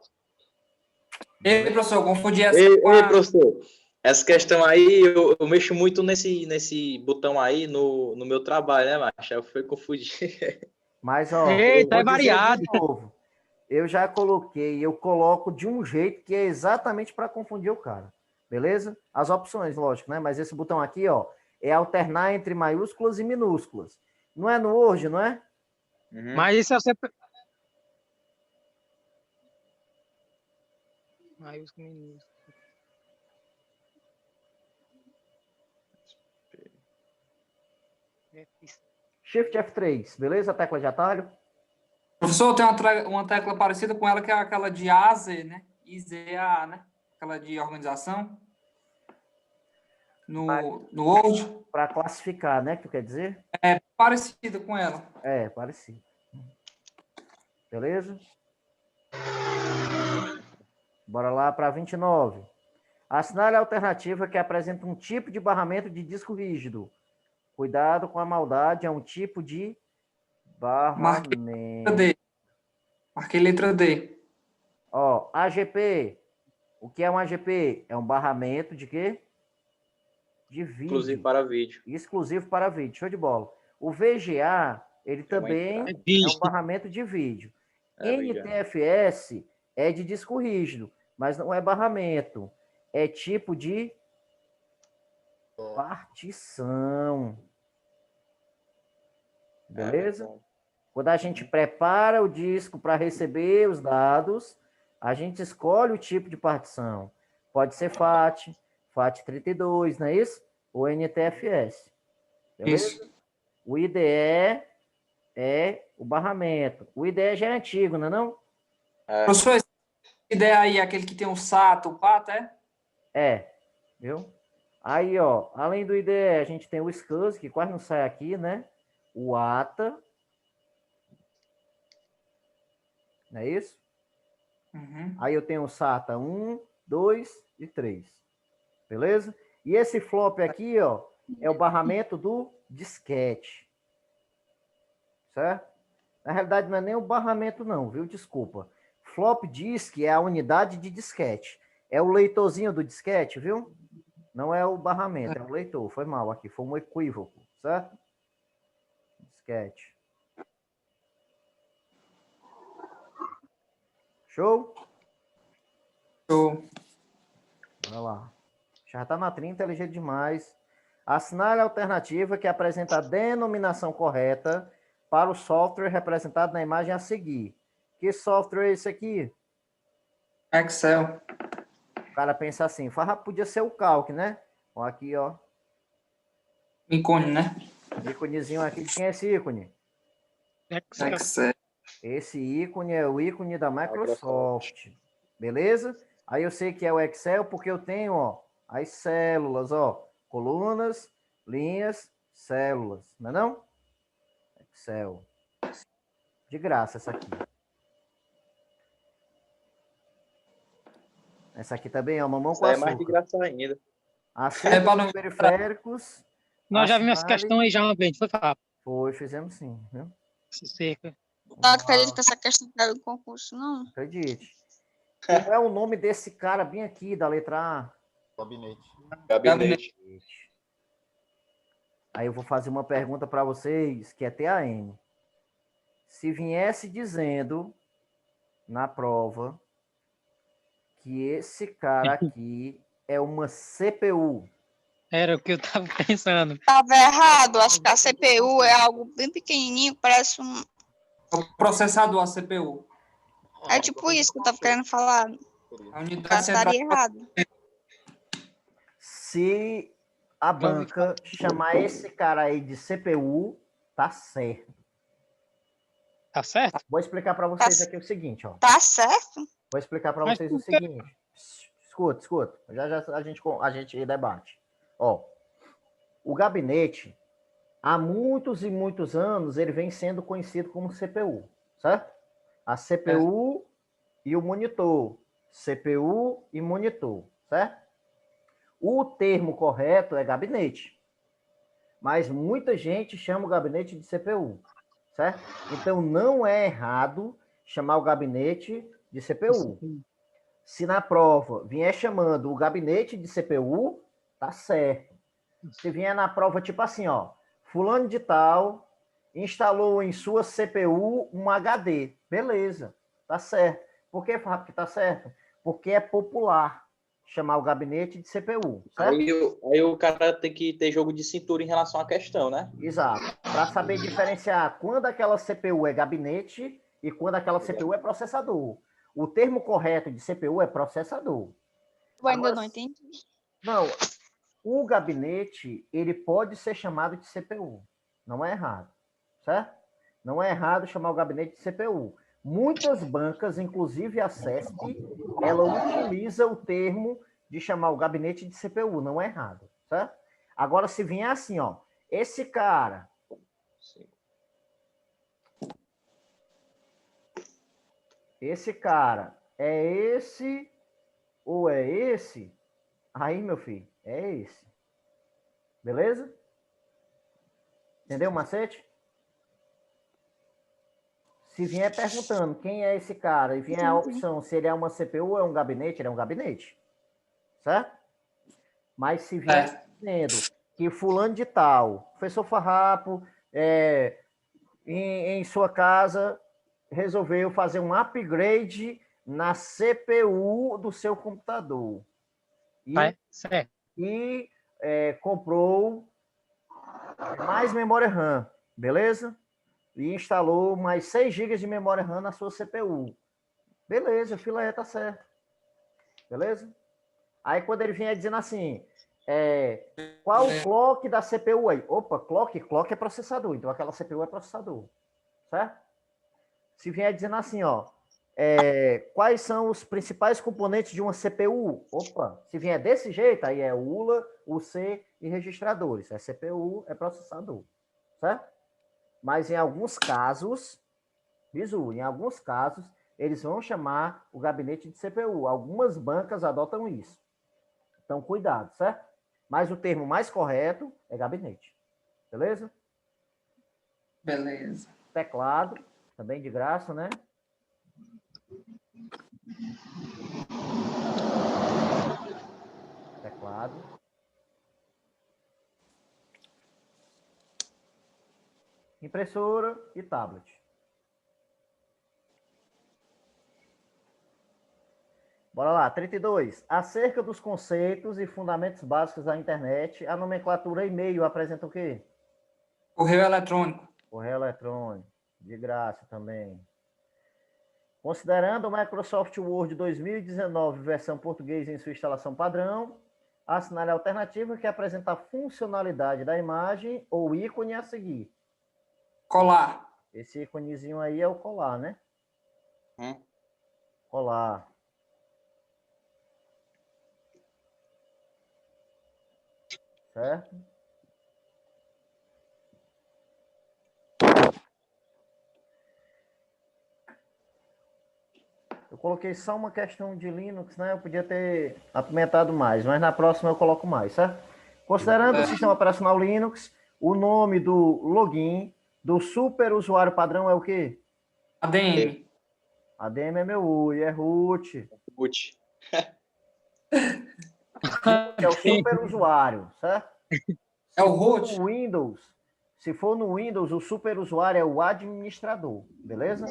Ei, professor, eu confundi essa Ei, com a... professor, essa questão aí, eu mexo muito nesse botão aí no meu trabalho, né, macho? Eu fui confundir. Mas, ó, Eita, vou é dizer variado. de novo. Eu já coloquei, eu coloco de um jeito que é exatamente para confundir o cara. Beleza? As opções, lógico, né? Mas esse botão aqui, ó, é alternar entre maiúsculas e minúsculas. Não é no Word, não é? Uhum. Mas isso é você. Maiúscula minúscula. Shift F3, beleza? Tecla de atalho. Professor, tem uma tecla parecida com ela, que é aquela de AZ, né? IZA, né? Aquela de organização. No Word. Para classificar, né? Que tu quer dizer? É parecida com ela. É, parecido. Beleza? Bora lá para 29. Assinale a alternativa que apresenta um tipo de barramento de disco rígido. Cuidado com a maldade, é um tipo de barramento. D. Marquei letra D. Ó, AGP. O que é um AGP? É um barramento de quê? De vídeo. Inclusive para vídeo. Exclusivo para vídeo. Show de bola. O VGA, ele também é um barramento de vídeo. NTFS é de disco rígido, mas não é barramento. É tipo de partição. Beleza? Quando a gente prepara o disco para receber os dados, a gente escolhe o tipo de partição. Pode ser FAT, FAT32, não é isso? Ou NTFS. Beleza? Isso. O IDE é o barramento. O IDE já é antigo, não é não? Professor, essa ideia aí é aquele que tem o SATA, o PATA, é? É, viu? Aí, ó, além do IDE, a gente tem o SCSI, que quase não sai aqui, né? O ATA. Não é isso? Uhum. Aí eu tenho o SATA 1, 2 e 3. Beleza? E esse flop aqui, ó, é o barramento do disquete. Certo? Na realidade, não é nem o barramento, não, viu? Desculpa. Flop disk é a unidade de disquete. É o leitorzinho do disquete, viu? Não é o barramento, é o leitor. Foi mal aqui, foi um equívoco, certo? Disquete. Show? Show. Olha lá. Já está na 30, é ligeiro demais. Assinale a alternativa que apresenta a denominação correta para o software representado na imagem a seguir. Que software é esse aqui? Excel. cara pensa assim, Farrap podia ser o calque, né? Ó, aqui, ó. Ícone, né? Íconezinho aqui. De quem é esse ícone? Excel. Excel. Esse ícone é o ícone da Microsoft. Beleza? Aí eu sei que é o Excel porque eu tenho, ó, as células, ó. Colunas, linhas, células. Não é não? Excel. De graça essa aqui. Essa aqui também é uma mão Isso com aí é mais de açúcar. graça ainda. Acerca pra dos não- periféricos. Nós já vimos essa assinale- questão aí já uma vez, foi rápido. Foi, fizemos sim, viu? Cerca. Não acredito que essa questão caiu no concurso, não. Acredite. Como é o nome desse cara bem aqui, da letra A? Gabinete. Aí eu vou fazer uma pergunta para vocês, que é TAM. Se viesse dizendo na prova que esse cara aqui é uma CPU, Era o que eu tava pensando. Tava errado, acho que a CPU é algo bem pequenininho, parece um... O processador, a CPU. É tipo isso que eu tava querendo falar. A unidade Caso central. estaria errado. se a banca chamar esse cara aí de CPU, tá certo. Tá certo? Vou explicar para vocês aqui o seguinte, ó. Tá certo? Vou explicar para Mas vocês o por quê? seguinte. Escuta. Já a gente debate. Ó, o gabinete, há muitos e muitos anos, ele vem sendo conhecido como CPU, certo? A CPU e o monitor. CPU e monitor, certo? O termo correto é gabinete. Mas muita gente chama o gabinete de CPU, certo? Então não é errado chamar o gabinete de CPU. Se na prova vier chamando o gabinete de CPU, tá certo. Se vier na prova tipo assim, ó, fulano de tal instalou em sua CPU um HD, beleza, tá certo. Por que, Fábio, que tá certo? Porque é popular chamar o gabinete de CPU, certo? Aí o cara tem que ter jogo de cintura em relação à questão, né? Exato. Para saber diferenciar quando aquela CPU é gabinete e quando aquela CPU é processador. O termo correto de CPU é processador. Eu ainda Agora, não entendi. Não, o gabinete, ele pode ser chamado de CPU. Não é errado, certo? Não é errado chamar o gabinete de CPU. Muitas bancas, inclusive a CESP, ela utiliza o termo de chamar o gabinete de CPU. Não é errado, certo? Agora, se vier assim, ó, esse cara... Esse cara é esse ou é esse? Aí, meu filho, é esse. Beleza? Entendeu o macete? Se vier perguntando quem é esse cara e vier a opção se ele é uma CPU ou é um gabinete, ele é um gabinete. Certo? Mas se vier dizendo que fulano de tal, professor Farrapo, em sua casa, resolveu fazer um upgrade na CPU do seu computador. Certo. E comprou mais memória RAM, beleza? E instalou mais 6 GB de memória RAM na sua CPU. Beleza, filé, tá certo. Beleza? Aí quando ele vier dizendo assim, qual o clock da CPU aí? Opa, clock é processador, então aquela CPU é processador. Certo? Se vier dizendo assim, ó, quais são os principais componentes de uma CPU? Opa, se vier desse jeito, aí é ULA, UC e registradores. É CPU, é processador. Certo? Mas em alguns casos, em alguns casos, eles vão chamar o gabinete de CPU. Algumas bancas adotam isso. Então, cuidado, certo? Mas o termo mais correto é gabinete. Beleza? Beleza. Teclado, também de graça, né? Teclado. Impressora e tablet. Bora lá, 32. Acerca dos conceitos e fundamentos básicos da internet, a nomenclatura e-mail apresenta o quê? Correio eletrônico. Correio eletrônico, de graça também. Considerando o Microsoft Word 2019, versão português em sua instalação padrão, assinale a alternativa que apresenta a funcionalidade da imagem ou ícone a seguir. Colar. Esse íconezinho aí é o colar, né? Hum. Colar. Certo? Eu coloquei só uma questão de Linux, né? Eu podia ter apimentado mais, mas na próxima eu coloco mais, certo? Considerando o sistema operacional Linux, o nome do login do super usuário padrão é o quê? ADM. ADM é meu UI, é root. Boot. É o super usuário, certo? É o root? Se for no Windows, o super usuário é o administrador, beleza?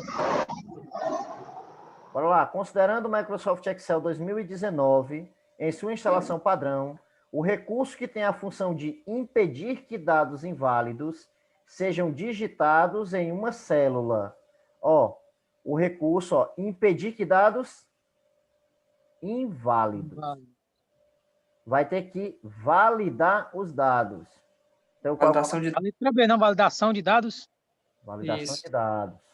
Bora lá. Considerando o Microsoft Excel 2019, em sua instalação padrão, o recurso que tem a função de impedir que dados inválidos sejam digitados em uma célula. Ó, o recurso, ó, impedir que dados inválidos. Vai ter que validar os dados. Então, qual é Validação de A letra B, não, validação de dados. validação Isso. de dados.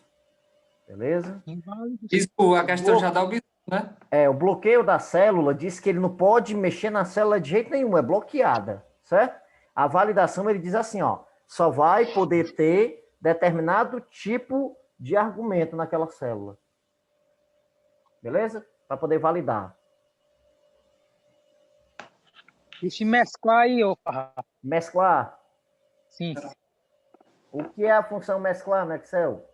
Beleza? Inválidos. Isso, a questão já dá o bisu, né? O bloqueio da célula diz que ele não pode mexer na célula de jeito nenhum, é bloqueada, certo? A validação, ele diz assim, ó, só vai poder ter determinado tipo de argumento naquela célula. Beleza? Para poder validar. E se mesclar aí, ô Farrapo. Mesclar. Sim. O que é a função mesclar no Excel?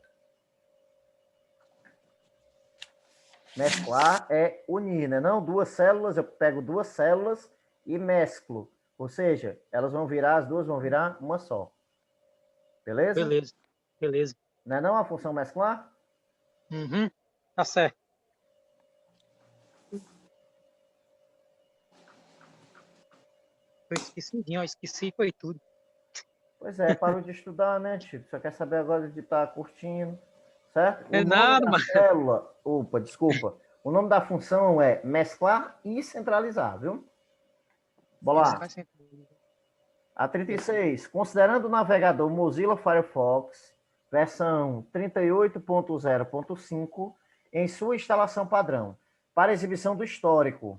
Mesclar é unir, né? Não, duas células, eu pego duas células e mesclo. Ou seja, elas vão virar, as duas vão virar uma só. Beleza? Beleza. Beleza. Não é não a função mesclar? Uhum. Tá certo. Eu esqueci, ó, esqueci, foi tudo. Pois é, parou de estudar, né, Chico? Só quer saber agora de estar curtindo, certo? É O nome nada, da mano. célula, opa, desculpa. O nome da função é mesclar e centralizar, viu? Bora lá. A 36. Considerando o navegador Mozilla Firefox, versão 38.0.5, em sua instalação padrão, para exibição do histórico.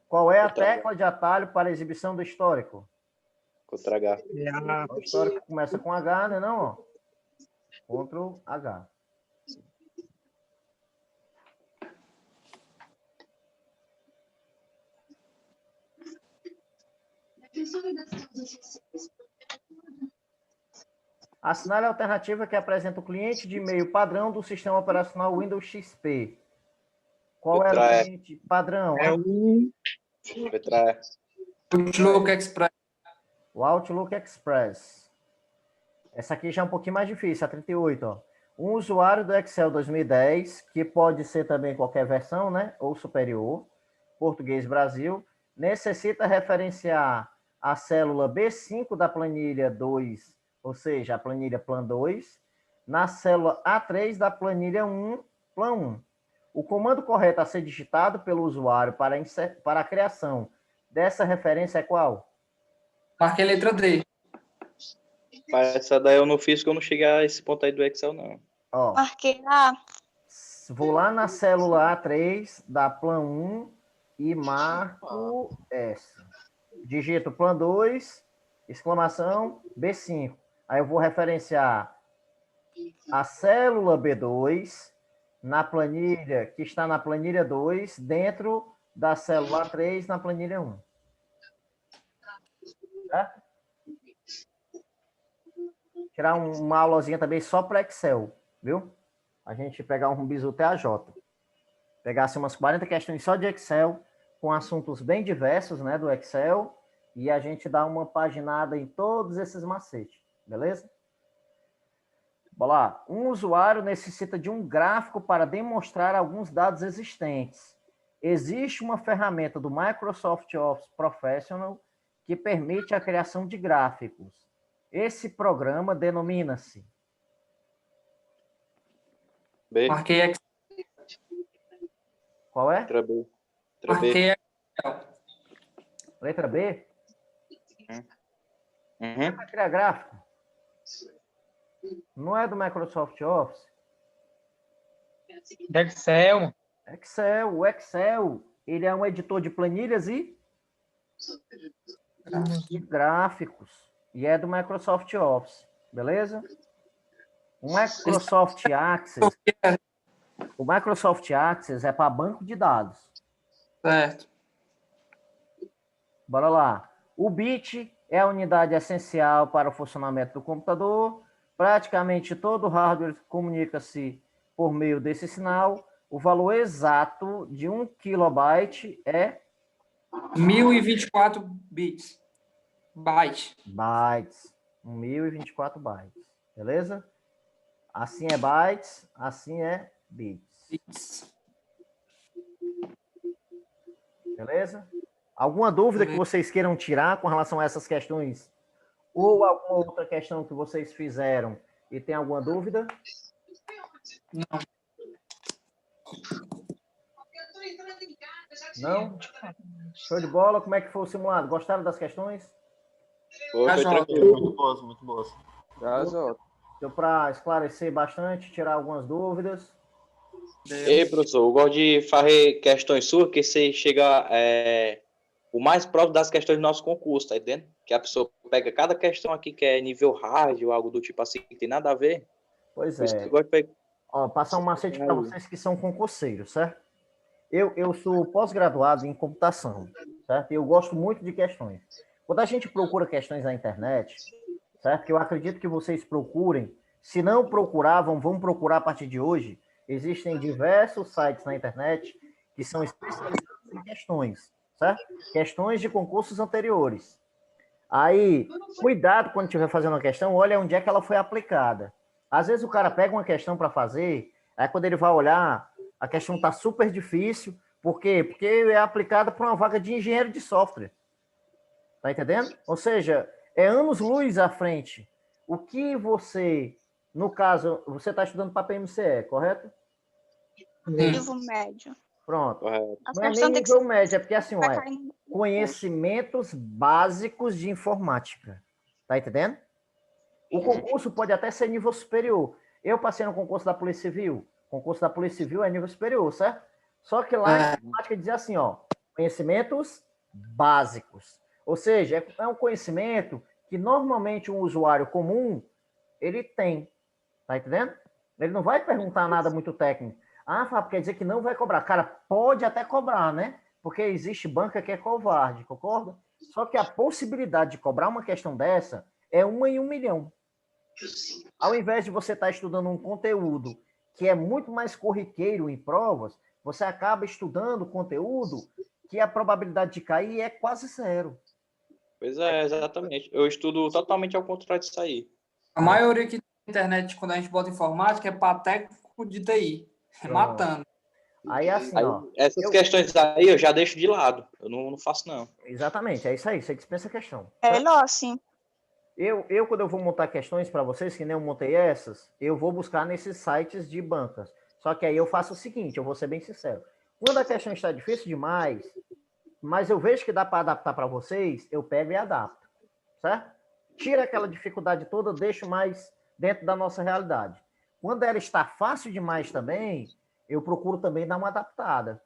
Qual é a tecla de atalho para exibição do histórico? Ctrl H. O histórico começa com H, né? Não, ó. Ctrl H. Assinale a alternativa que apresenta o cliente de e-mail padrão do sistema operacional Windows XP. Qual era o cliente padrão? É o Ctrl E. Outlook Express. O Outlook Express. Essa aqui já é um pouquinho mais difícil, a 38, ó. Um usuário do Excel 2010, que pode ser também qualquer versão, né? Ou superior, português Brasil, necessita referenciar a célula B5 da planilha 2, ou seja, a planilha Plan 2, na célula A3 da planilha 1, Plan 1. O comando correto a ser digitado pelo usuário para a criação dessa referência é qual? Marquei a letra D. Essa daí eu não fiz, que eu não cheguei a esse ponto aí do Excel, não. Ó, Marquei A. vou lá na célula A3 da Plan 1 e marco essa. Digito Plan 2, exclamação, B5. Aí eu vou referenciar a célula B2 na planilha, que está na planilha 2, dentro da célula 3 na planilha 1. Certo? Tirar uma aulazinha também só para Excel, viu? A gente pegar um bizu TAJ. Pegasse umas 40 questões só de Excel, com assuntos bem diversos, né, do Excel, e a gente dá uma paginada em todos esses macetes, beleza? Bora lá. Um usuário necessita de um gráfico para demonstrar alguns dados existentes. Existe uma ferramenta do Microsoft Office Professional que permite a criação de gráficos. Esse programa denomina-se B. Marquei Excel. Qual é? Letra B. Letra B. Marquei Excel. Letra B? Uhum. Vai criar gráfico? Não é do Microsoft Office? Da Excel. Excel. O Excel, ele é um editor de planilhas e gráficos. E é do Microsoft Office. Beleza? O Microsoft Access é para banco de dados. Certo. Bora lá. O bit é a unidade essencial para o funcionamento do computador. Praticamente todo hardware comunica-se por meio desse sinal. O valor exato de 1 kilobyte é 1024 bits. Byte. bytes. 1024 bytes. Beleza? Assim é bytes, assim é bits. Bits. Beleza? Alguma dúvida que vocês queiram tirar com relação a essas questões? Ou alguma outra questão que vocês fizeram e tem alguma dúvida? Não. Não? Show de bola. Como é que foi o simulado? Gostaram das questões? Foi Tá tranquilo. Muito boas, muito boas. Deu para esclarecer bastante, tirar algumas dúvidas? Ei, professor, eu gosto de fazer questões suas, que você chega o mais próximo das questões do nosso concurso, tá entendendo? Que a pessoa pega cada questão aqui que é nível hard ou algo do tipo assim, que tem nada a ver. Pois Por isso que é. eu gosto de pegar. Ó, passar um macete para vocês que são concurseiros, certo? Eu sou pós-graduado em computação, certo? E eu gosto muito de questões. Quando a gente procura questões na internet, certo? Que eu acredito que vocês procurem. Se não procuravam, vão procurar a partir de hoje. Existem diversos sites na internet que são especializados em questões, certo? Questões de concursos anteriores. Aí, cuidado quando estiver fazendo uma questão, olha onde é que ela foi aplicada. Às vezes o cara pega uma questão para fazer, aí quando ele vai olhar, a questão está super difícil. Por quê? Porque é aplicada para uma vaga de engenheiro de software. Tá entendendo? Ou seja, é anos-luz à frente. O que você, no caso, você está estudando para PMCE, correto? Nível médio. Pronto. Correto. As Não é nem questões tem que nível médio, é porque assim, vai olha, cair no- conhecimentos básicos de informática. Tá entendendo? O concurso pode até ser nível superior. Eu passei no concurso da Polícia Civil. O concurso da Polícia Civil é nível superior, certo? Só que lá a informática dizia assim, ó, conhecimentos básicos. Ou seja, é um conhecimento que normalmente um usuário comum, ele tem. Tá entendendo? Ele não vai perguntar nada muito técnico. Ah, Fábio, quer dizer que não vai cobrar. Cara, pode até cobrar, né? Porque existe banca que é covarde, concorda? Só que a possibilidade de cobrar uma questão dessa é 1 em 1 milhão. Ao invés de você estar estudando um conteúdo que é muito mais corriqueiro em provas, você acaba estudando conteúdo que a probabilidade de cair é quase zero. Pois é, exatamente. Eu estudo totalmente ao contrário disso aí. A maioria que na internet, quando a gente bota informática, é para técnico de TI. É matando. Aí assim, Aí, ó. essas questões aí eu já deixo de lado. Eu não faço, não. Exatamente, é isso aí. Você dispensa a questão. É certo? melhor, sim. Quando eu vou montar questões para vocês, que nem eu montei essas, eu vou buscar nesses sites de bancas. Só que aí eu faço o seguinte, eu vou ser bem sincero. Quando a questão está difícil demais, mas eu vejo que dá para adaptar para vocês, eu pego e adapto, certo? Tira aquela dificuldade toda, deixo mais dentro da nossa realidade. Quando ela está fácil demais também, eu procuro também dar uma adaptada.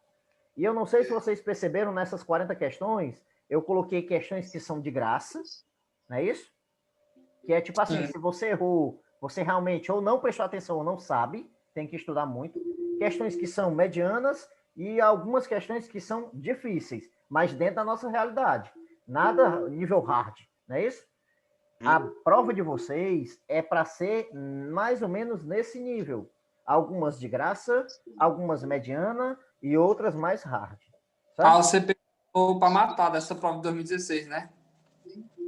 E eu não sei se vocês perceberam, nessas 40 questões, eu coloquei questões que são de graça, não é isso? Que é tipo assim, se você errou, você realmente ou não prestou atenção ou não sabe, tem que estudar muito. Questões que são medianas e algumas questões que são difíceis, mas dentro da nossa realidade. Nada nível hard, não é isso? A prova de vocês é para ser mais ou menos nesse nível. Algumas de graça, algumas mediana e outras mais hard. Ah, você pegou para matar dessa prova de 2016, né?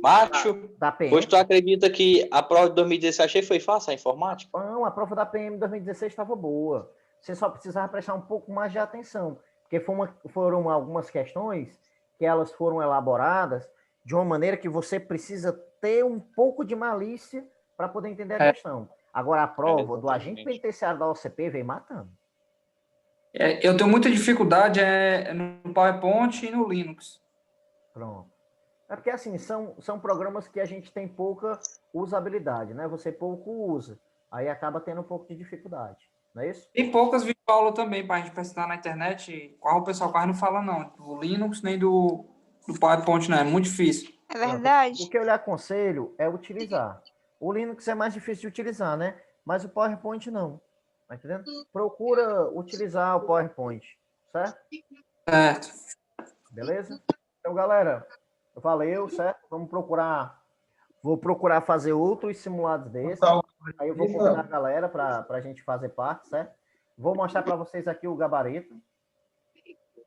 Macho, Da PM. hoje tu acredita que a prova de 2016 achei foi fácil, a informática? Não, a prova da PM 2016 estava boa. Você só precisava prestar um pouco mais de atenção, porque foram algumas questões que elas foram elaboradas de uma maneira que você precisa ter um pouco de malícia para poder entender a questão. Agora, a prova do agente Exatamente. penitenciário da OCP vem matando. Eu tenho muita dificuldade no PowerPoint e no Linux. Pronto. É porque, assim, são programas que a gente tem pouca usabilidade, né? Você pouco usa. Aí acaba tendo um pouco de dificuldade. Não é isso? Tem poucas videoaulas também para a gente pesquisar na internet. Qual o pessoal quase não fala, não. Do Linux nem do PowerPoint, não. É muito difícil. É Pronto. verdade? O que eu lhe aconselho é utilizar. O Linux é mais difícil de utilizar, né? Mas o PowerPoint não. Tá entendendo? Procura utilizar o PowerPoint, certo? Certo. Beleza? Então, galera, valeu, certo? Vou procurar fazer outros simulados desses. Aí eu vou convidar a galera para a gente fazer parte, certo? Vou mostrar para vocês aqui o gabarito.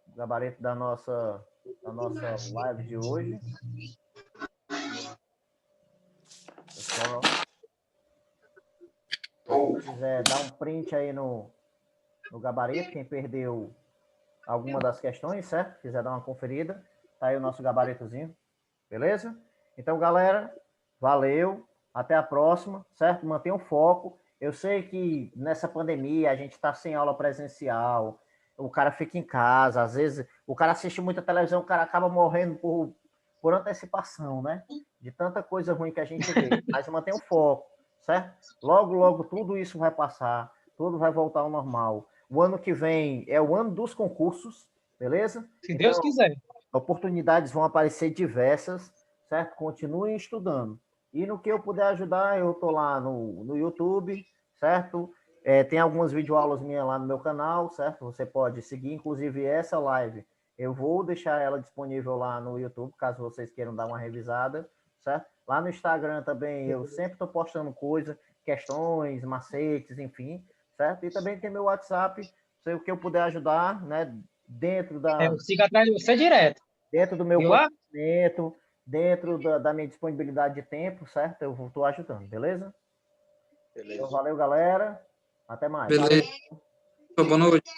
O gabarito da nossa live de hoje. Pessoal, se quiser dar um print aí no gabarito, quem perdeu alguma das questões, certo? Quiser dar uma conferida, tá aí o nosso gabaritozinho, beleza? Então, galera, valeu, até a próxima, certo? Mantenha o foco. Eu sei que nessa pandemia a gente está sem aula presencial, o cara fica em casa, às vezes o cara assiste muita televisão, o cara acaba morrendo por antecipação, né? De tanta coisa ruim que a gente vê. Mas mantenha o foco, certo? Logo, logo tudo isso vai passar, tudo vai voltar ao normal. O ano que vem é o ano dos concursos, beleza? Se Deus quiser. Oportunidades vão aparecer diversas, certo? Continuem estudando. E no que eu puder ajudar, eu tô lá no YouTube, certo? Tem algumas videoaulas minhas lá no meu canal, certo? Você pode seguir, inclusive essa live. Eu vou deixar ela disponível lá no YouTube, caso vocês queiram dar uma revisada, certo? Lá no Instagram também eu sempre estou postando coisa, questões, macetes, enfim, certo? E também tem meu WhatsApp, se o que eu puder ajudar, né? Dentro Eu sigo atrás de você direto. do meu Viu lá? conhecimento, dentro da minha disponibilidade de tempo, certo? Eu estou ajudando, beleza? Beleza. Então, valeu, galera. Até mais. Beleza. Boa noite.